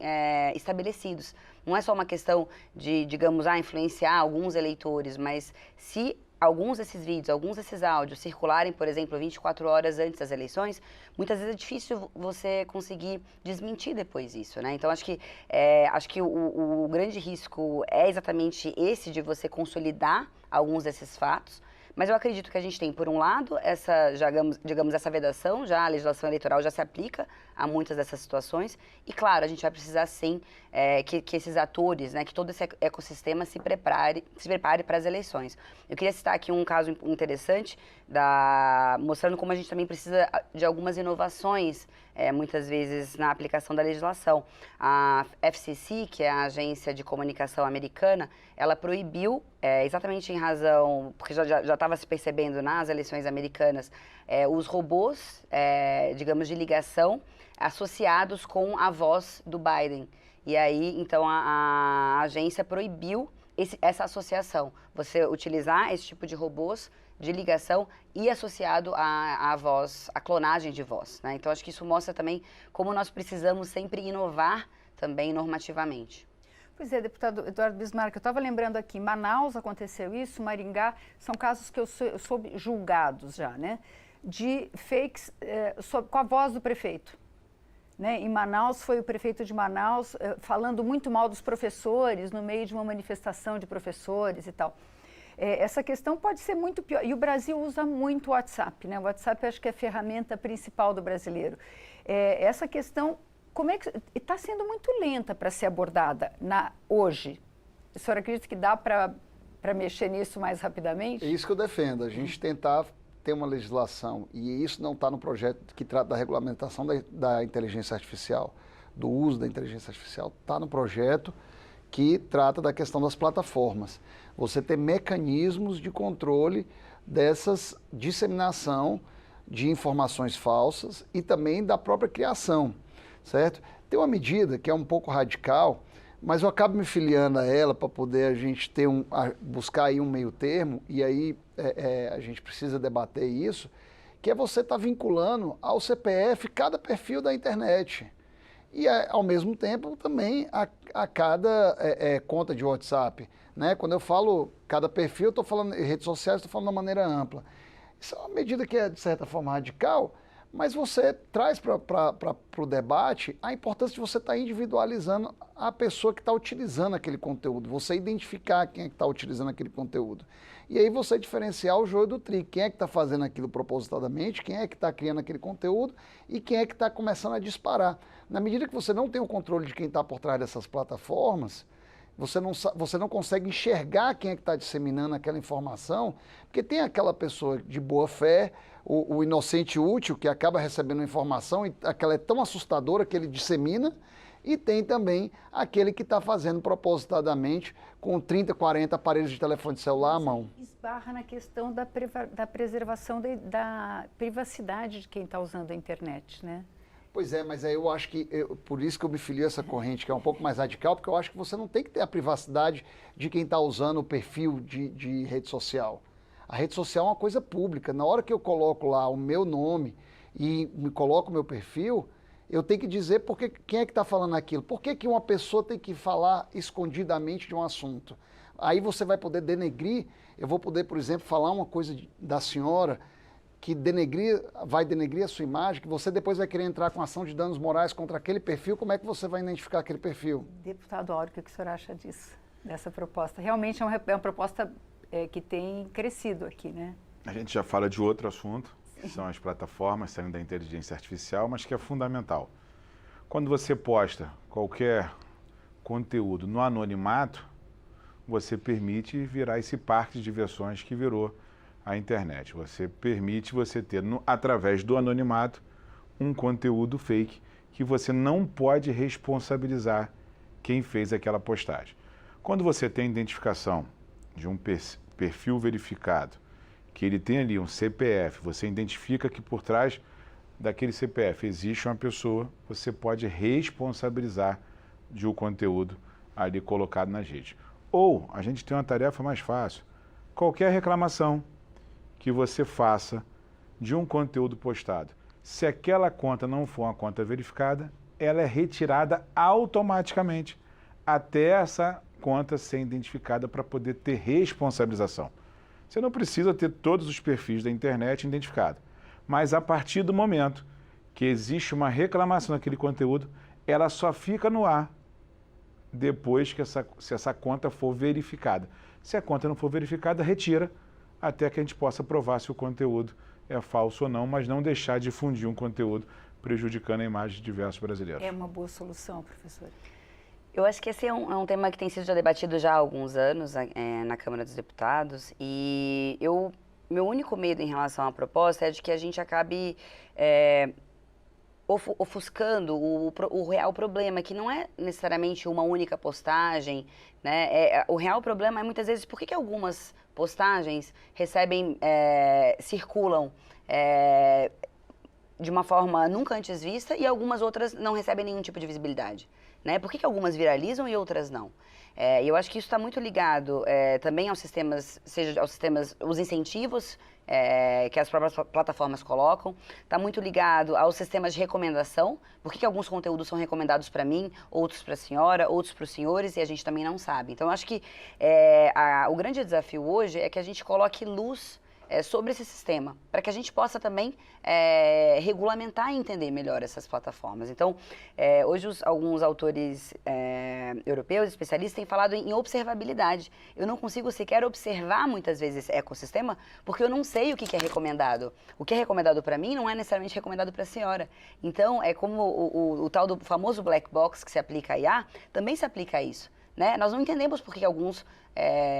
estabelecidos. Não é só uma questão de, digamos, influenciar alguns eleitores, mas se alguns desses vídeos, alguns desses áudios circularem, por exemplo, 24 horas antes das eleições, muitas vezes é difícil você conseguir desmentir depois isso, né? Então, acho que o grande risco é exatamente esse de você consolidar alguns desses fatos. Mas eu acredito que a gente tem, por um lado, digamos, essa vedação, já a legislação eleitoral já se aplica a muitas dessas situações. E, claro, a gente vai precisar, sim, que esses atores, né, que todo esse ecossistema se prepare para as eleições. Eu queria citar aqui um caso interessante, mostrando como a gente também precisa de algumas inovações, muitas vezes, na aplicação da legislação. A FCC, que é a agência de comunicação americana, ela proibiu, exatamente em razão, porque já estava se percebendo nas eleições americanas, os robôs, digamos, de ligação associados com a voz do Biden. E aí, então, a agência proibiu essa associação, você utilizar esse tipo de robôs de ligação e associado à voz, à clonagem de voz, né? Então, acho que isso mostra também como nós precisamos sempre inovar também normativamente. Pois é, deputado Eduardo Bismarck, eu estava lembrando aqui, Manaus aconteceu isso, Maringá, são casos que eu soube julgados já, né? De fakes com a voz do prefeito. Né? Em Manaus, foi o prefeito de Manaus falando muito mal dos professores no meio de uma manifestação de professores e tal. Essa questão pode ser muito pior. E o Brasil usa muito o WhatsApp, né? O WhatsApp acho que é a ferramenta principal do brasileiro. Essa questão, como é que está sendo muito lenta para ser abordada hoje? A senhora acredita que dá para mexer nisso mais rapidamente? É isso que eu defendo, a gente tentar ter uma legislação, e isso não está no projeto que trata da regulamentação da inteligência artificial, do uso da inteligência artificial, está no projeto que trata da questão das plataformas. Você ter mecanismos de controle dessas disseminação de informações falsas e também da própria criação, certo? Tem uma medida que é um pouco radical, mas eu acabo me filiando a ela para poder a gente ter buscar aí um meio termo, e aí a gente precisa debater isso, que é você estar vinculando ao CPF cada perfil da internet. E ao mesmo tempo também a cada conta de WhatsApp. Né? Quando eu falo cada perfil, eu estou falando em redes sociais, estou falando de uma maneira ampla. Isso é uma medida que é, de certa forma, radical, mas você traz para o debate a importância de você estar individualizando a pessoa que está utilizando aquele conteúdo, você identificar quem é que está utilizando aquele conteúdo. E aí você diferenciar o joio do trigo, quem é que está fazendo aquilo propositadamente, quem é que está criando aquele conteúdo e quem é que está começando a disparar. Na medida que você não tem o controle de quem está por trás dessas plataformas, você não consegue enxergar quem é que está disseminando aquela informação, porque tem aquela pessoa de boa fé, o inocente útil, que acaba recebendo informação e aquela é tão assustadora que ele dissemina, e tem também aquele que está fazendo propositadamente com 30, 40 aparelhos de telefone celular à mão. Esbarra na questão da preservação da privacidade de quem está usando a internet, né? Pois é, mas aí eu acho que, por isso que eu me filio a essa corrente, que é um pouco mais radical, porque eu acho que você não tem que ter a privacidade de quem está usando o perfil de rede social. A rede social é uma coisa pública. Na hora que eu coloco lá o meu nome e me coloco o meu perfil, eu tenho que dizer quem é que está falando aquilo. Por que uma pessoa tem que falar escondidamente de um assunto? Aí você vai poder denegrir, eu vou poder, por exemplo, falar uma coisa da senhora que vai denegrir a sua imagem, que você depois vai querer entrar com ação de danos morais contra aquele perfil, como é que você vai identificar aquele perfil? Deputado Áureo, o que o senhor acha disso, dessa proposta? Realmente é uma proposta que tem crescido aqui, né? A gente já fala de outro assunto, que são as plataformas saindo da inteligência artificial, mas que é fundamental. Quando você posta qualquer conteúdo no anonimato, você permite virar esse parque de diversões que virou a internet. Você permite você ter, através do anonimato, um conteúdo fake que você não pode responsabilizar quem fez aquela postagem. Quando você tem identificação de um perfil verificado, que ele tem ali um CPF, você identifica que por trás daquele CPF existe uma pessoa, você pode responsabilizar de um conteúdo ali colocado nas redes. Ou a gente tem uma tarefa mais fácil. Qualquer reclamação que você faça de um conteúdo postado, se aquela conta não for uma conta verificada, ela é retirada automaticamente até essa conta ser identificada para poder ter responsabilização. Você não precisa ter todos os perfis da internet identificados. Mas a partir do momento que existe uma reclamação daquele conteúdo, ela só fica no ar depois que se essa conta for verificada. Se a conta não for verificada, retira até que a gente possa provar se o conteúdo é falso ou não, mas não deixar de difundir um conteúdo prejudicando a imagem de diversos brasileiros. É uma boa solução, professora? Eu acho que esse é um tema que tem sido já debatido já há alguns anos na Câmara dos Deputados, e meu único medo em relação à proposta é de que a gente acabe ofuscando o real problema, que não é necessariamente uma única postagem, né? O real problema é muitas vezes por que algumas postagens circulam de uma forma nunca antes vista e algumas outras não recebem nenhum tipo de visibilidade, né? Por que algumas viralizam e outras não? E eu acho que isso está muito ligado também aos sistemas, os incentivos que as próprias plataformas colocam, está muito ligado aos sistemas de recomendação, por que alguns conteúdos são recomendados para mim, outros para a senhora, outros para os senhores, e a gente também não sabe. Então, eu acho que o grande desafio hoje é que a gente coloque luz sobre esse sistema, para que a gente possa também regulamentar e entender melhor essas plataformas. Então, hoje alguns autores europeus, especialistas, têm falado em observabilidade. Eu não consigo sequer observar muitas vezes esse ecossistema, porque eu não sei o que é recomendado. O que é recomendado para mim não é necessariamente recomendado para a senhora. Então, é como o tal do famoso black box que se aplica a IA, também se aplica a isso. Né? Nós não entendemos por que alguns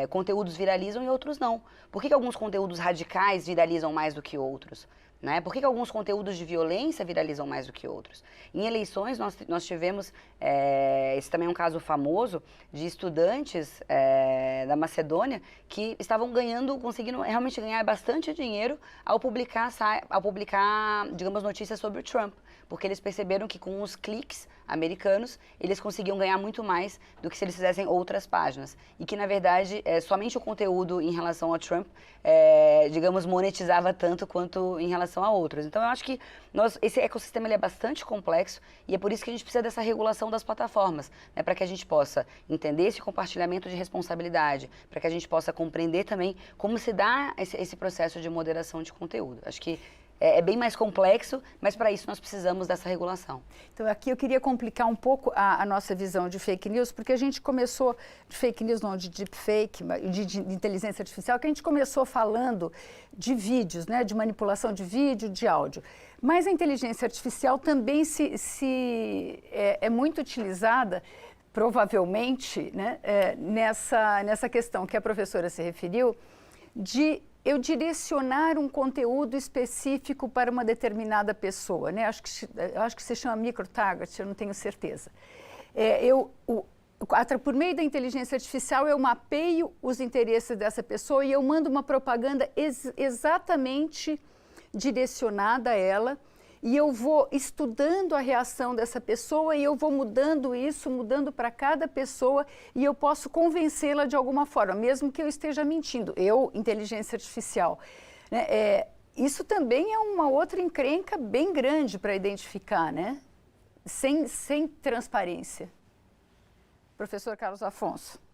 conteúdos viralizam e outros não. Por que alguns conteúdos radicais viralizam mais do que outros? Né? Por que alguns conteúdos de violência viralizam mais do que outros? Em eleições, nós tivemos, esse também é um caso famoso, de estudantes da Macedônia que estavam conseguindo realmente ganhar bastante dinheiro ao publicar, digamos, notícias sobre o Trump. Porque eles perceberam que com os cliques americanos, eles conseguiam ganhar muito mais do que se eles fizessem outras páginas. E que, na verdade, somente o conteúdo em relação ao Trump, digamos, monetizava tanto quanto em relação a outros. Então, eu acho que esse ecossistema ele é bastante complexo e é por isso que a gente precisa dessa regulação das plataformas, né, para que a gente possa entender esse compartilhamento de responsabilidade, para que a gente possa compreender também como se dá esse processo de moderação de conteúdo. Acho que é bem mais complexo, mas para isso nós precisamos dessa regulação. Então, aqui eu queria complicar um pouco a nossa visão de fake news, porque a gente começou, de fake news não, de deepfake, de inteligência artificial, que a gente começou falando de vídeos, né, de manipulação de vídeo, de áudio. Mas a inteligência artificial também é muito utilizada, provavelmente, né, nessa questão que a professora se referiu, de eu direcionar um conteúdo específico para uma determinada pessoa, né? Acho que se chama microtarget, eu não tenho certeza. Por meio da inteligência artificial, eu mapeio os interesses dessa pessoa e eu mando uma propaganda exatamente direcionada a ela, e eu vou estudando a reação dessa pessoa e eu vou mudando para cada pessoa, e eu posso convencê-la de alguma forma, mesmo que eu esteja mentindo. Inteligência artificial. Né? Isso também é uma outra encrenca bem grande para identificar, né? Sem transparência. Professor Carlos Afonso.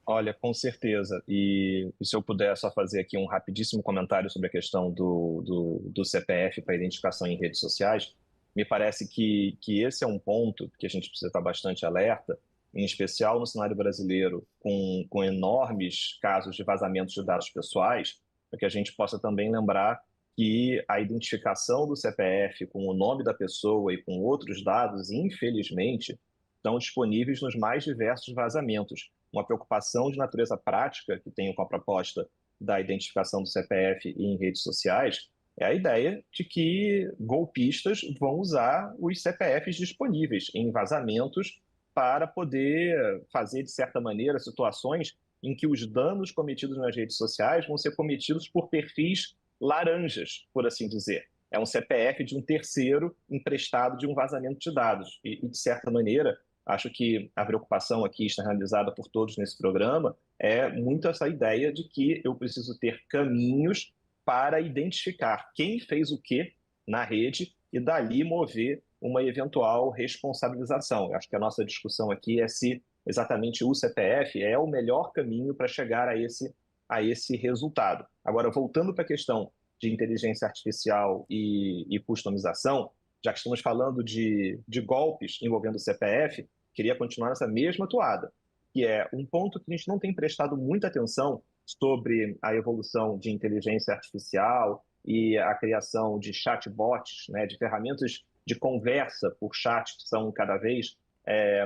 Olha, com certeza. E se eu puder só fazer aqui um rapidíssimo comentário sobre a questão do CPF para identificação em redes sociais, me parece que esse é um ponto que a gente precisa estar bastante alerta, em especial no cenário brasileiro, com enormes casos de vazamentos de dados pessoais, para que a gente possa também lembrar que a identificação do CPF com o nome da pessoa e com outros dados, infelizmente, estão disponíveis nos mais diversos vazamentos. Uma preocupação de natureza prática que tenho com a proposta da identificação do CPF em redes sociais é a ideia de que golpistas vão usar os CPFs disponíveis em vazamentos para poder fazer, de certa maneira, situações em que os danos cometidos nas redes sociais vão ser cometidos por perfis laranjas, por assim dizer. É um CPF de um terceiro emprestado de um vazamento de dados. E de certa maneira, acho que a preocupação aqui externalizada por todos nesse programa é muito essa ideia de que eu preciso ter caminhos para identificar quem fez o quê na rede e dali mover uma eventual responsabilização. Eu acho que a nossa discussão aqui é se exatamente o CPF é o melhor caminho para chegar a esse a esse resultado. Agora, voltando para a questão de inteligência artificial e customização, já que estamos falando de golpes envolvendo o CPF, queria continuar nessa mesma toada, que é um ponto que a gente não tem prestado muita atenção sobre a evolução de inteligência artificial e a criação de chatbots, né, de ferramentas de conversa por chat que são cada vez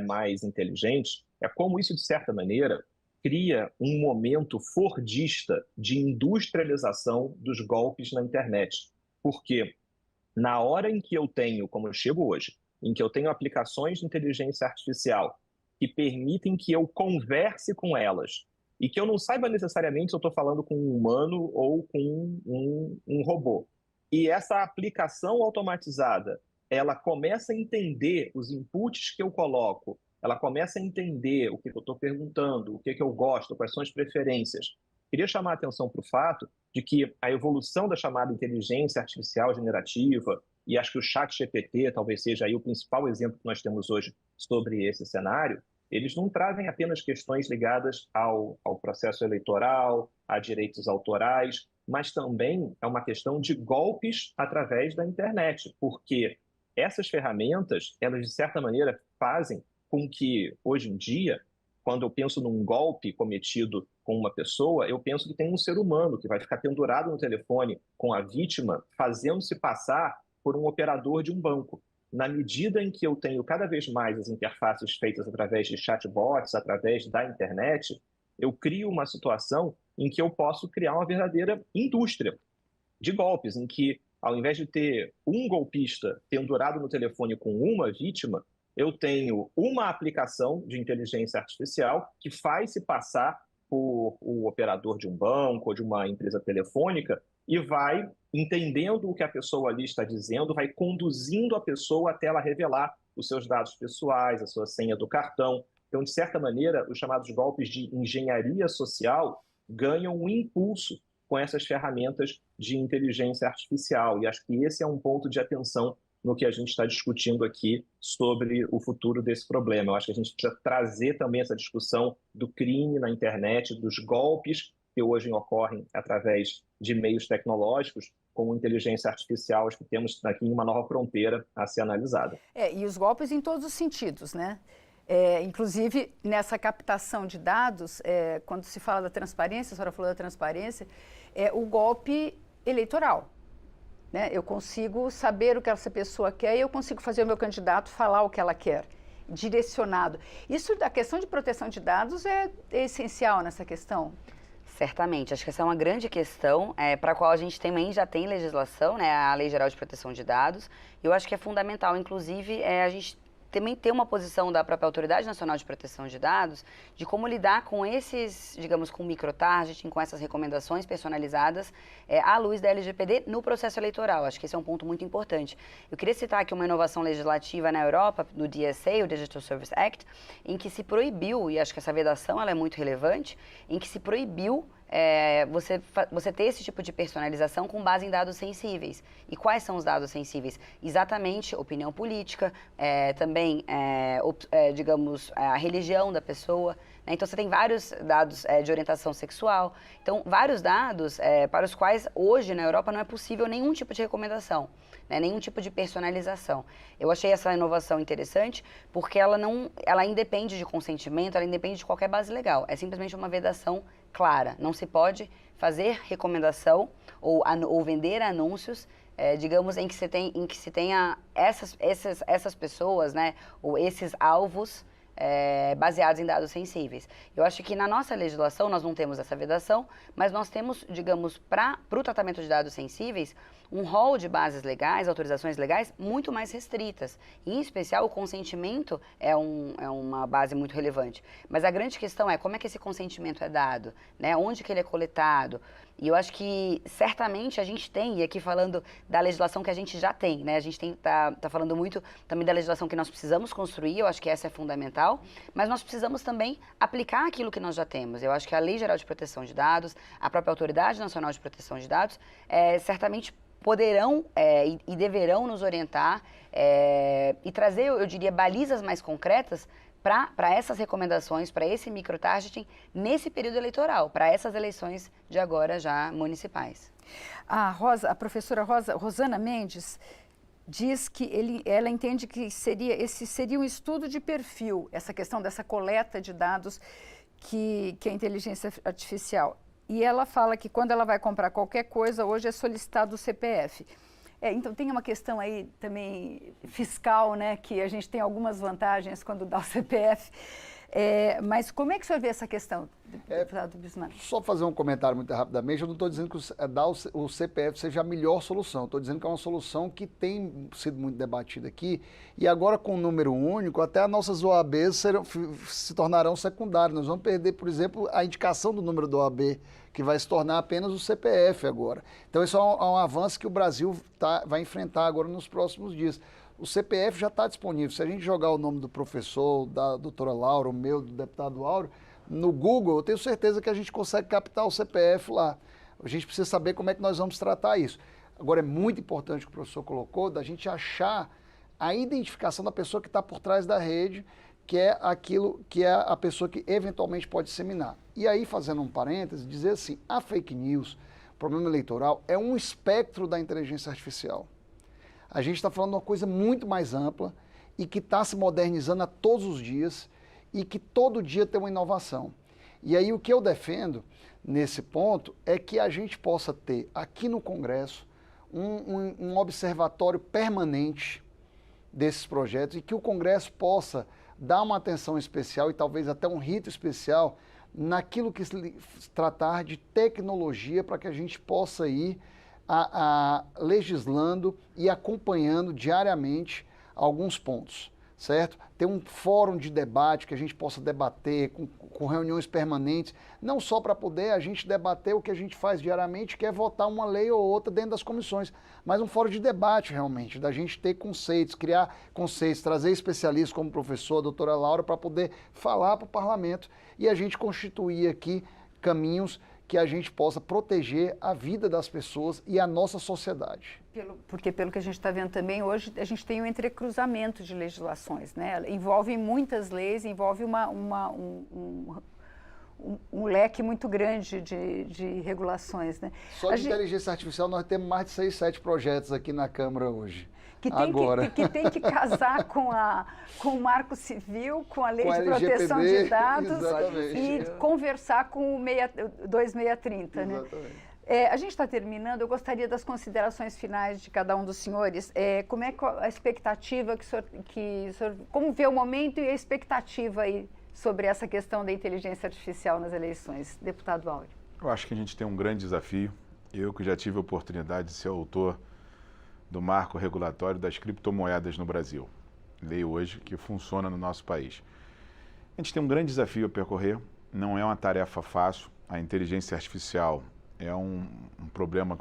mais inteligentes, é como isso, de certa maneira, cria um momento fordista de industrialização dos golpes na internet. Porque na hora em que eu tenho, como eu chego hoje, em que eu tenho aplicações de inteligência artificial que permitem que eu converse com elas e que eu não saiba necessariamente se eu estou falando com um humano ou com um robô. E essa aplicação automatizada, ela começa a entender os inputs que eu coloco, ela começa a entender o que eu estou perguntando, o que eu gosto, quais são as preferências. Queria chamar a atenção para o fato de que a evolução da chamada inteligência artificial generativa, e acho que o ChatGPT talvez seja aí o principal exemplo que nós temos hoje sobre esse cenário, eles não trazem apenas questões ligadas ao processo eleitoral, a direitos autorais, mas também é uma questão de golpes através da internet, porque essas ferramentas, elas de certa maneira fazem com que, hoje em dia, quando eu penso num golpe cometido com uma pessoa, eu penso que tem um ser humano que vai ficar pendurado no telefone com a vítima, fazendo-se passar por um operador de um banco. Na medida em que eu tenho cada vez mais as interfaces feitas através de chatbots, através da internet, eu crio uma situação em que eu posso criar uma verdadeira indústria de golpes, em que, ao invés de ter um golpista pendurado no telefone com uma vítima, eu tenho uma aplicação de inteligência artificial que faz se passar por o operador de um banco ou de uma empresa telefônica e vai entendendo o que a pessoa ali está dizendo, vai conduzindo a pessoa até ela revelar os seus dados pessoais, a sua senha do cartão. Então, de certa maneira, os chamados golpes de engenharia social ganham um impulso com essas ferramentas de inteligência artificial. E acho que esse é um ponto de atenção no que a gente está discutindo aqui sobre o futuro desse problema. Eu acho que a gente precisa trazer também essa discussão do crime na internet, dos golpes que hoje ocorrem através de meios tecnológicos, como inteligência artificial. Acho que temos aqui uma nova fronteira a ser analisada. E os golpes em todos os sentidos, né? Inclusive, nessa captação de dados, quando se fala da transparência, a senhora falou da transparência, o golpe eleitoral. Né? Eu consigo saber o que essa pessoa quer e eu consigo fazer o meu candidato falar o que ela quer, direcionado. Isso, a questão de proteção de dados é essencial nessa questão? Certamente, acho que essa é uma grande questão para a qual a gente também já tem legislação, né, a Lei Geral de Proteção de Dados, e eu acho que é fundamental, inclusive, a gente também ter uma posição da própria Autoridade Nacional de Proteção de Dados de como lidar com esses, digamos, com microtargeting, com essas recomendações personalizadas à luz da LGPD no processo eleitoral. Acho que esse é um ponto muito importante. Eu queria citar aqui uma inovação legislativa na Europa, do DSA, o Digital Service Act, em que se proibiu, e acho que essa vedação ela é muito relevante, em que se proibiu você ter esse tipo de personalização com base em dados sensíveis. E quais são os dados sensíveis? Exatamente opinião política, também, digamos, a religião da pessoa. Né? Então, você tem vários dados de orientação sexual. Então, vários dados para os quais hoje na Europa não é possível nenhum tipo de recomendação, né? Nenhum tipo de personalização. Eu achei essa inovação interessante porque ela independe de consentimento, ela independe de qualquer base legal. É simplesmente uma vedação clara. Não se pode fazer recomendação ou vender anúncios, digamos, em que se tenha essas pessoas, né, ou esses alvos baseados em dados sensíveis. Eu acho que na nossa legislação nós não temos essa vedação, mas nós temos, digamos, para o tratamento de dados sensíveis, um rol de bases legais, autorizações legais muito mais restritas. Em especial, o consentimento é uma base muito relevante. Mas a grande questão é como é que esse consentimento é dado, né? Onde que ele é coletado. E eu acho que, certamente, a gente tem, e aqui falando da legislação que a gente já tem, né? A gente tá falando muito também da legislação que nós precisamos construir, eu acho que essa é fundamental, mas nós precisamos também aplicar aquilo que nós já temos. Eu acho que a Lei Geral de Proteção de Dados, a própria Autoridade Nacional de Proteção de Dados, certamente poderão e deverão nos orientar e trazer, eu diria, balizas mais concretas para essas recomendações, para esse microtargeting nesse período eleitoral, para essas eleições de agora já municipais. A professora Rosana Mendes diz que ela entende que esse seria um estudo de perfil, essa questão dessa coleta de dados que a inteligência artificial. E ela fala que quando ela vai comprar qualquer coisa, hoje é solicitado o CPF. Então tem uma questão aí também fiscal, né, que a gente tem algumas vantagens quando dá o CPF. Mas como é que o senhor vê essa questão, deputado Bismarck? Só fazer um comentário muito rapidamente, eu não estou dizendo que dar o CPF seja a melhor solução, estou dizendo que é uma solução que tem sido muito debatida aqui, e agora com o número único, até as nossas OABs se tornarão secundárias, nós vamos perder, por exemplo, a indicação do número da OAB, que vai se tornar apenas o CPF agora. Então isso é um avanço que o Brasil vai enfrentar agora nos próximos dias. O CPF já está disponível. Se a gente jogar o nome do professor, da doutora Laura, o meu, do deputado Áureo, no Google, eu tenho certeza que a gente consegue captar o CPF lá. A gente precisa saber como é que nós vamos tratar isso. Agora, é muito importante o que o professor colocou, da gente achar a identificação da pessoa que está por trás da rede, que é aquilo que é a pessoa que eventualmente pode disseminar. E aí, fazendo um parêntese, dizer assim, a fake news, problema eleitoral, é um espectro da inteligência artificial. A gente está falando de uma coisa muito mais ampla e que está se modernizando a todos os dias e que todo dia tem uma inovação. E aí o que eu defendo nesse ponto é que a gente possa ter aqui no Congresso um observatório permanente desses projetos e que o Congresso possa dar uma atenção especial e talvez até um rito especial naquilo que se tratar de tecnologia para que a gente possa ir legislando e acompanhando diariamente alguns pontos, certo? Ter um fórum de debate que a gente possa debater com reuniões permanentes, não só para poder a gente debater o que a gente faz diariamente, que é votar uma lei ou outra dentro das comissões, mas um fórum de debate realmente, da gente ter conceitos, criar conceitos, trazer especialistas como o professor, a doutora Laura, para poder falar para o parlamento e a gente constituir aqui caminhos que a gente possa proteger a vida das pessoas e a nossa sociedade. Porque pelo que a gente está vendo também, hoje a gente tem um entrecruzamento de legislações, né? Envolve muitas leis, envolve um leque muito grande de regulações, né? Só de inteligência artificial nós temos mais de 6, 7 projetos aqui na Câmara hoje. Que tem que casar com o Marco Civil, com a Lei de Proteção de Dados exatamente. E conversar com o 2630, né? Exatamente. A gente está terminando, eu gostaria das considerações finais de cada um dos senhores. Como é a expectativa como vê o momento e a expectativa aí sobre essa questão da inteligência artificial nas eleições? Deputado Áureo. Eu acho que a gente tem um grande desafio. Eu que já tive a oportunidade de ser autor do marco regulatório das criptomoedas no Brasil. Lei hoje que funciona no nosso país. A gente tem um grande desafio a percorrer, não é uma tarefa fácil. A inteligência artificial é um problema,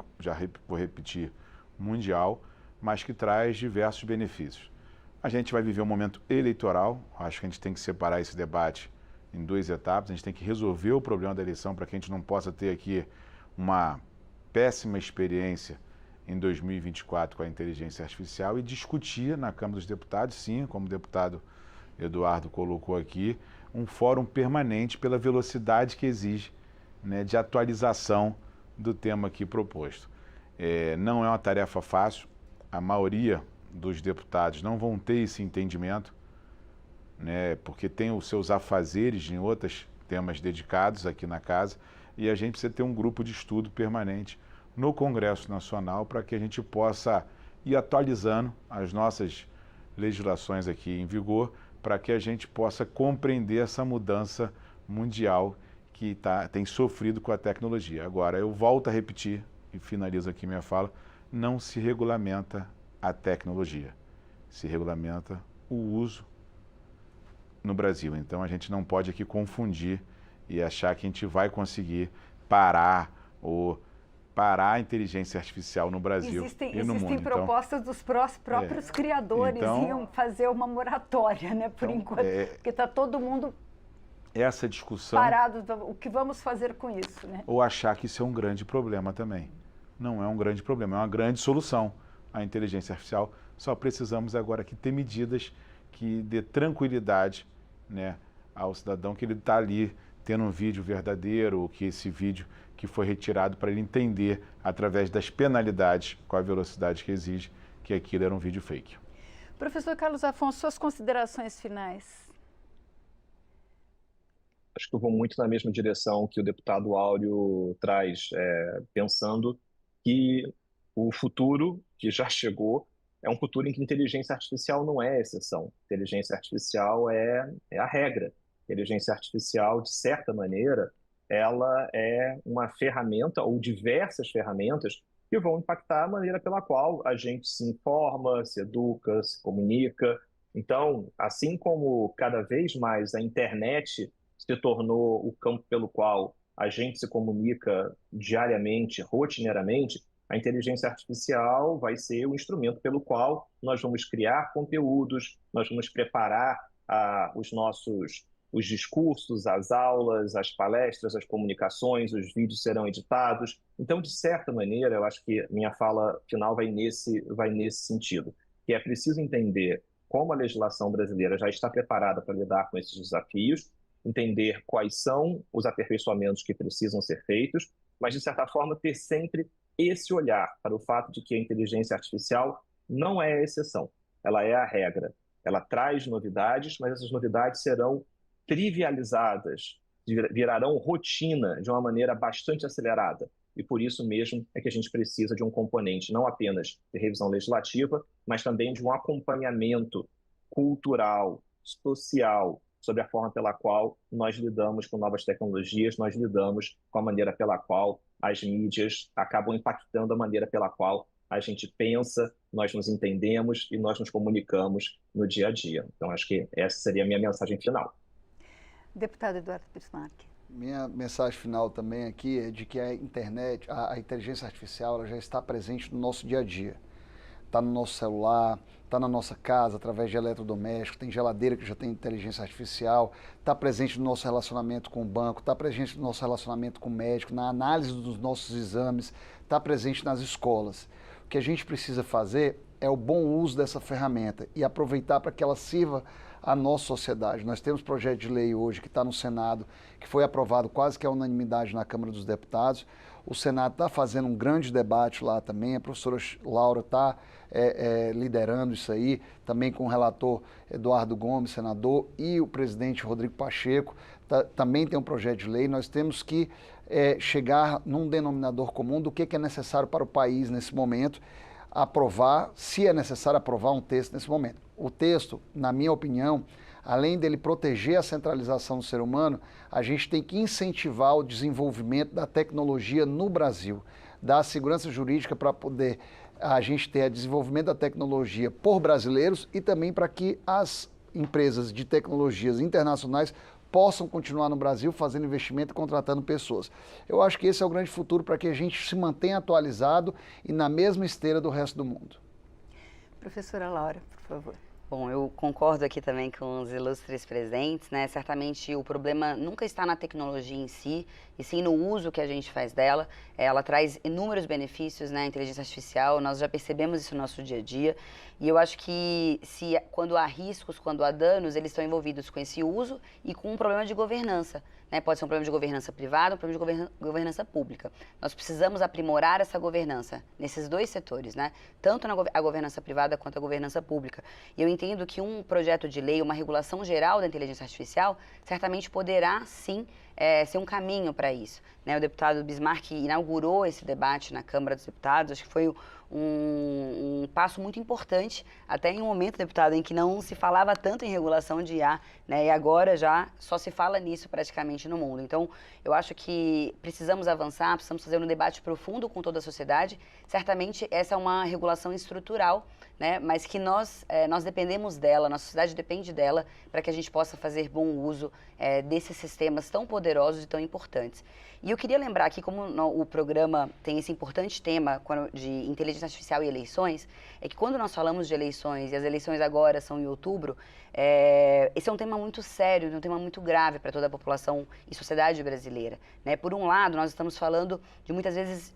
vou repetir, mundial, mas que traz diversos benefícios. A gente vai viver um momento eleitoral, acho que a gente tem que separar esse debate em 2 etapas, a gente tem que resolver o problema da eleição para que a gente não possa ter aqui uma péssima experiência em 2024 com a inteligência artificial e discutir na Câmara dos Deputados, sim, como o deputado Eduardo colocou aqui, um fórum permanente pela velocidade que exige, né, de atualização do tema aqui proposto. Não é uma tarefa fácil, a maioria dos deputados não vão ter esse entendimento, né, porque tem os seus afazeres em outros temas dedicados aqui na casa e a gente precisa ter um grupo de estudo permanente no Congresso Nacional para que a gente possa ir atualizando as nossas legislações aqui em vigor para que a gente possa compreender essa mudança mundial que tem sofrido com a tecnologia. Agora, eu volto a repetir e finalizo aqui minha fala, não se regulamenta a tecnologia, se regulamenta o uso no Brasil. Então, a gente não pode aqui confundir e achar que a gente vai conseguir parar a inteligência artificial no Brasil e no mundo. Existem propostas dos próprios criadores iam fazer uma moratória, né, por enquanto, porque está todo mundo essa discussão parado, o que vamos fazer com isso, né? Ou achar que isso é um grande problema também. Não é um grande problema, é uma grande solução. A inteligência artificial, só precisamos agora aqui ter medidas que dê tranquilidade né, ao cidadão que ele está ali tendo um vídeo verdadeiro, que esse vídeo que foi retirado, para ele entender, através das penalidades, com a velocidade que exige, que aquilo era um vídeo fake. Professor Carlos Afonso, suas considerações finais. Acho que eu vou muito na mesma direção que o deputado Áureo traz, pensando que o futuro que já chegou é um futuro em que inteligência artificial não é a exceção. Inteligência artificial é a regra. Inteligência artificial, de certa maneira, ela é uma ferramenta ou diversas ferramentas que vão impactar a maneira pela qual a gente se informa, se educa, se comunica. Então, assim como cada vez mais a internet se tornou o campo pelo qual a gente se comunica diariamente, rotineiramente, a inteligência artificial vai ser o instrumento pelo qual nós vamos criar conteúdos, nós vamos preparar os discursos, as aulas, as palestras, as comunicações, os vídeos serão editados. Então, de certa maneira, eu acho que minha fala final vai nesse sentido, que é preciso entender como a legislação brasileira já está preparada para lidar com esses desafios, entender quais são os aperfeiçoamentos que precisam ser feitos, mas, de certa forma, ter sempre esse olhar para o fato de que a inteligência artificial não é a exceção, ela é a regra. Ela traz novidades, mas essas novidades serão trivializadas, virarão rotina de uma maneira bastante acelerada. E por isso mesmo é que a gente precisa de um componente não apenas de revisão legislativa, mas também de um acompanhamento cultural, social, sobre a forma pela qual nós lidamos com novas tecnologias, nós lidamos com a maneira pela qual as mídias acabam impactando a maneira pela qual a gente pensa, nós nos entendemos e nós nos comunicamos no dia a dia. Então, acho que essa seria a minha mensagem final. Deputado Eduardo Bismarck. Minha mensagem final também aqui é de que a internet, a inteligência artificial, ela já está presente no nosso dia a dia. Está no nosso celular, está na nossa casa, através de eletrodomésticos, tem geladeira que já tem inteligência artificial, está presente no nosso relacionamento com o banco, está presente no nosso relacionamento com o médico, na análise dos nossos exames, está presente nas escolas. O que a gente precisa fazer é o bom uso dessa ferramenta e aproveitar para que ela sirva à nossa sociedade. Nós temos projeto de lei hoje que está no Senado, que foi aprovado quase que à unanimidade na Câmara dos Deputados. O Senado está fazendo um grande debate lá também, a professora Laura está liderando isso aí, também com o relator Eduardo Gomes, senador, e o presidente Rodrigo Pacheco, também tem um projeto de lei. Nós temos que chegar num denominador comum do que é necessário para o país nesse momento, aprovar, se é necessário aprovar um texto nesse momento. O texto, na minha opinião, além dele proteger a centralização do ser humano, a gente tem que incentivar o desenvolvimento da tecnologia no Brasil, dar segurança jurídica para poder a gente ter o desenvolvimento da tecnologia por brasileiros e também para que as empresas de tecnologias internacionais possam continuar no Brasil fazendo investimento e contratando pessoas. Eu acho que esse é o grande futuro para que a gente se mantenha atualizado e na mesma esteira do resto do mundo. Professora Laura, por favor. Bom, eu concordo aqui também com os ilustres presentes, né? Certamente o problema nunca está na tecnologia em si, e sim no uso que a gente faz dela. Ela traz inúmeros benefícios, né? A inteligência artificial, nós já percebemos isso no nosso dia a dia. E eu acho que quando há riscos, quando há danos, eles estão envolvidos com esse uso e com um problema de governança. Né? Pode ser um problema de governança privada, um problema de governança pública. Nós precisamos aprimorar essa governança nesses dois setores, né? Tanto a governança privada quanto a governança pública. E eu entendo que um projeto de lei, uma regulação geral da inteligência artificial, certamente poderá, sim, ser um caminho para isso. Né? O deputado Bismarck inaugurou esse debate na Câmara dos Deputados, acho que foi um passo muito importante, até em um momento, deputado, em que não se falava tanto em regulação de IA, né? E agora já só se fala nisso praticamente no mundo. Então, eu acho que precisamos avançar, precisamos fazer um debate profundo com toda a sociedade. Certamente, essa é uma regulação estrutural, né? Mas que nós dependemos dela, nossa sociedade depende dela, para que a gente possa fazer bom uso desses sistemas tão poderosos e tão importantes. E eu queria lembrar aqui, como o programa tem esse importante tema de inteligência artificial e eleições, é que quando nós falamos de eleições, e as eleições agora são em outubro, esse é um tema muito sério, um tema muito grave para toda a população e sociedade brasileira. Né? Por um lado, nós estamos falando de muitas vezes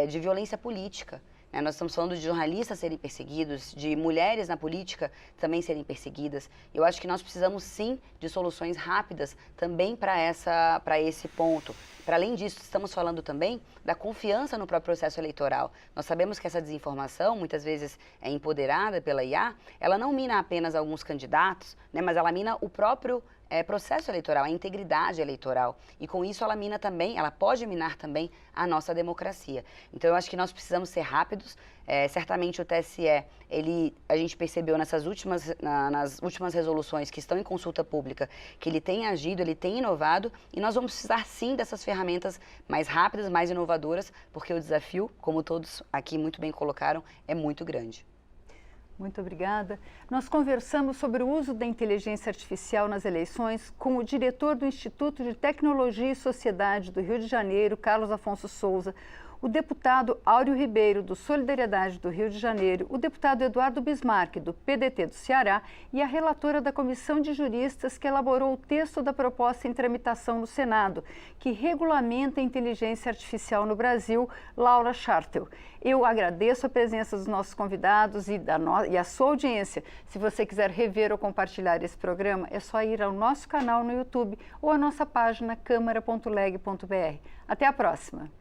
de violência política, Nós estamos falando de jornalistas serem perseguidos, de mulheres na política também serem perseguidas. Eu acho que nós precisamos sim de soluções rápidas também para esse ponto. Para além disso, estamos falando também da confiança no próprio processo eleitoral. Nós sabemos que essa desinformação, muitas vezes é empoderada pela IA, ela não mina apenas alguns candidatos, né, mas ela mina o próprio processo eleitoral, a integridade eleitoral. E com isso ela pode minar também a nossa democracia. Então eu acho que nós precisamos ser rápidos. Certamente o TSE, a gente percebeu nas últimas resoluções que estão em consulta pública, que ele tem agido, ele tem inovado, e nós vamos precisar sim dessas ferramentas mais rápidas, mais inovadoras, porque o desafio, como todos aqui muito bem colocaram, é muito grande. Muito obrigada. Nós conversamos sobre o uso da inteligência artificial nas eleições com o diretor do Instituto de Tecnologia e Sociedade do Rio de Janeiro, Carlos Afonso Souza, o deputado Áureo Ribeiro, do Solidariedade do Rio de Janeiro, o deputado Eduardo Bismarck, do PDT do Ceará, e a relatora da Comissão de Juristas que elaborou o texto da proposta em tramitação no Senado, que regulamenta a inteligência artificial no Brasil, Laura Schartel. Eu agradeço a presença dos nossos convidados e a sua audiência. Se você quiser rever ou compartilhar esse programa, é só ir ao nosso canal no YouTube ou à nossa página câmara.leg.br. Até a próxima!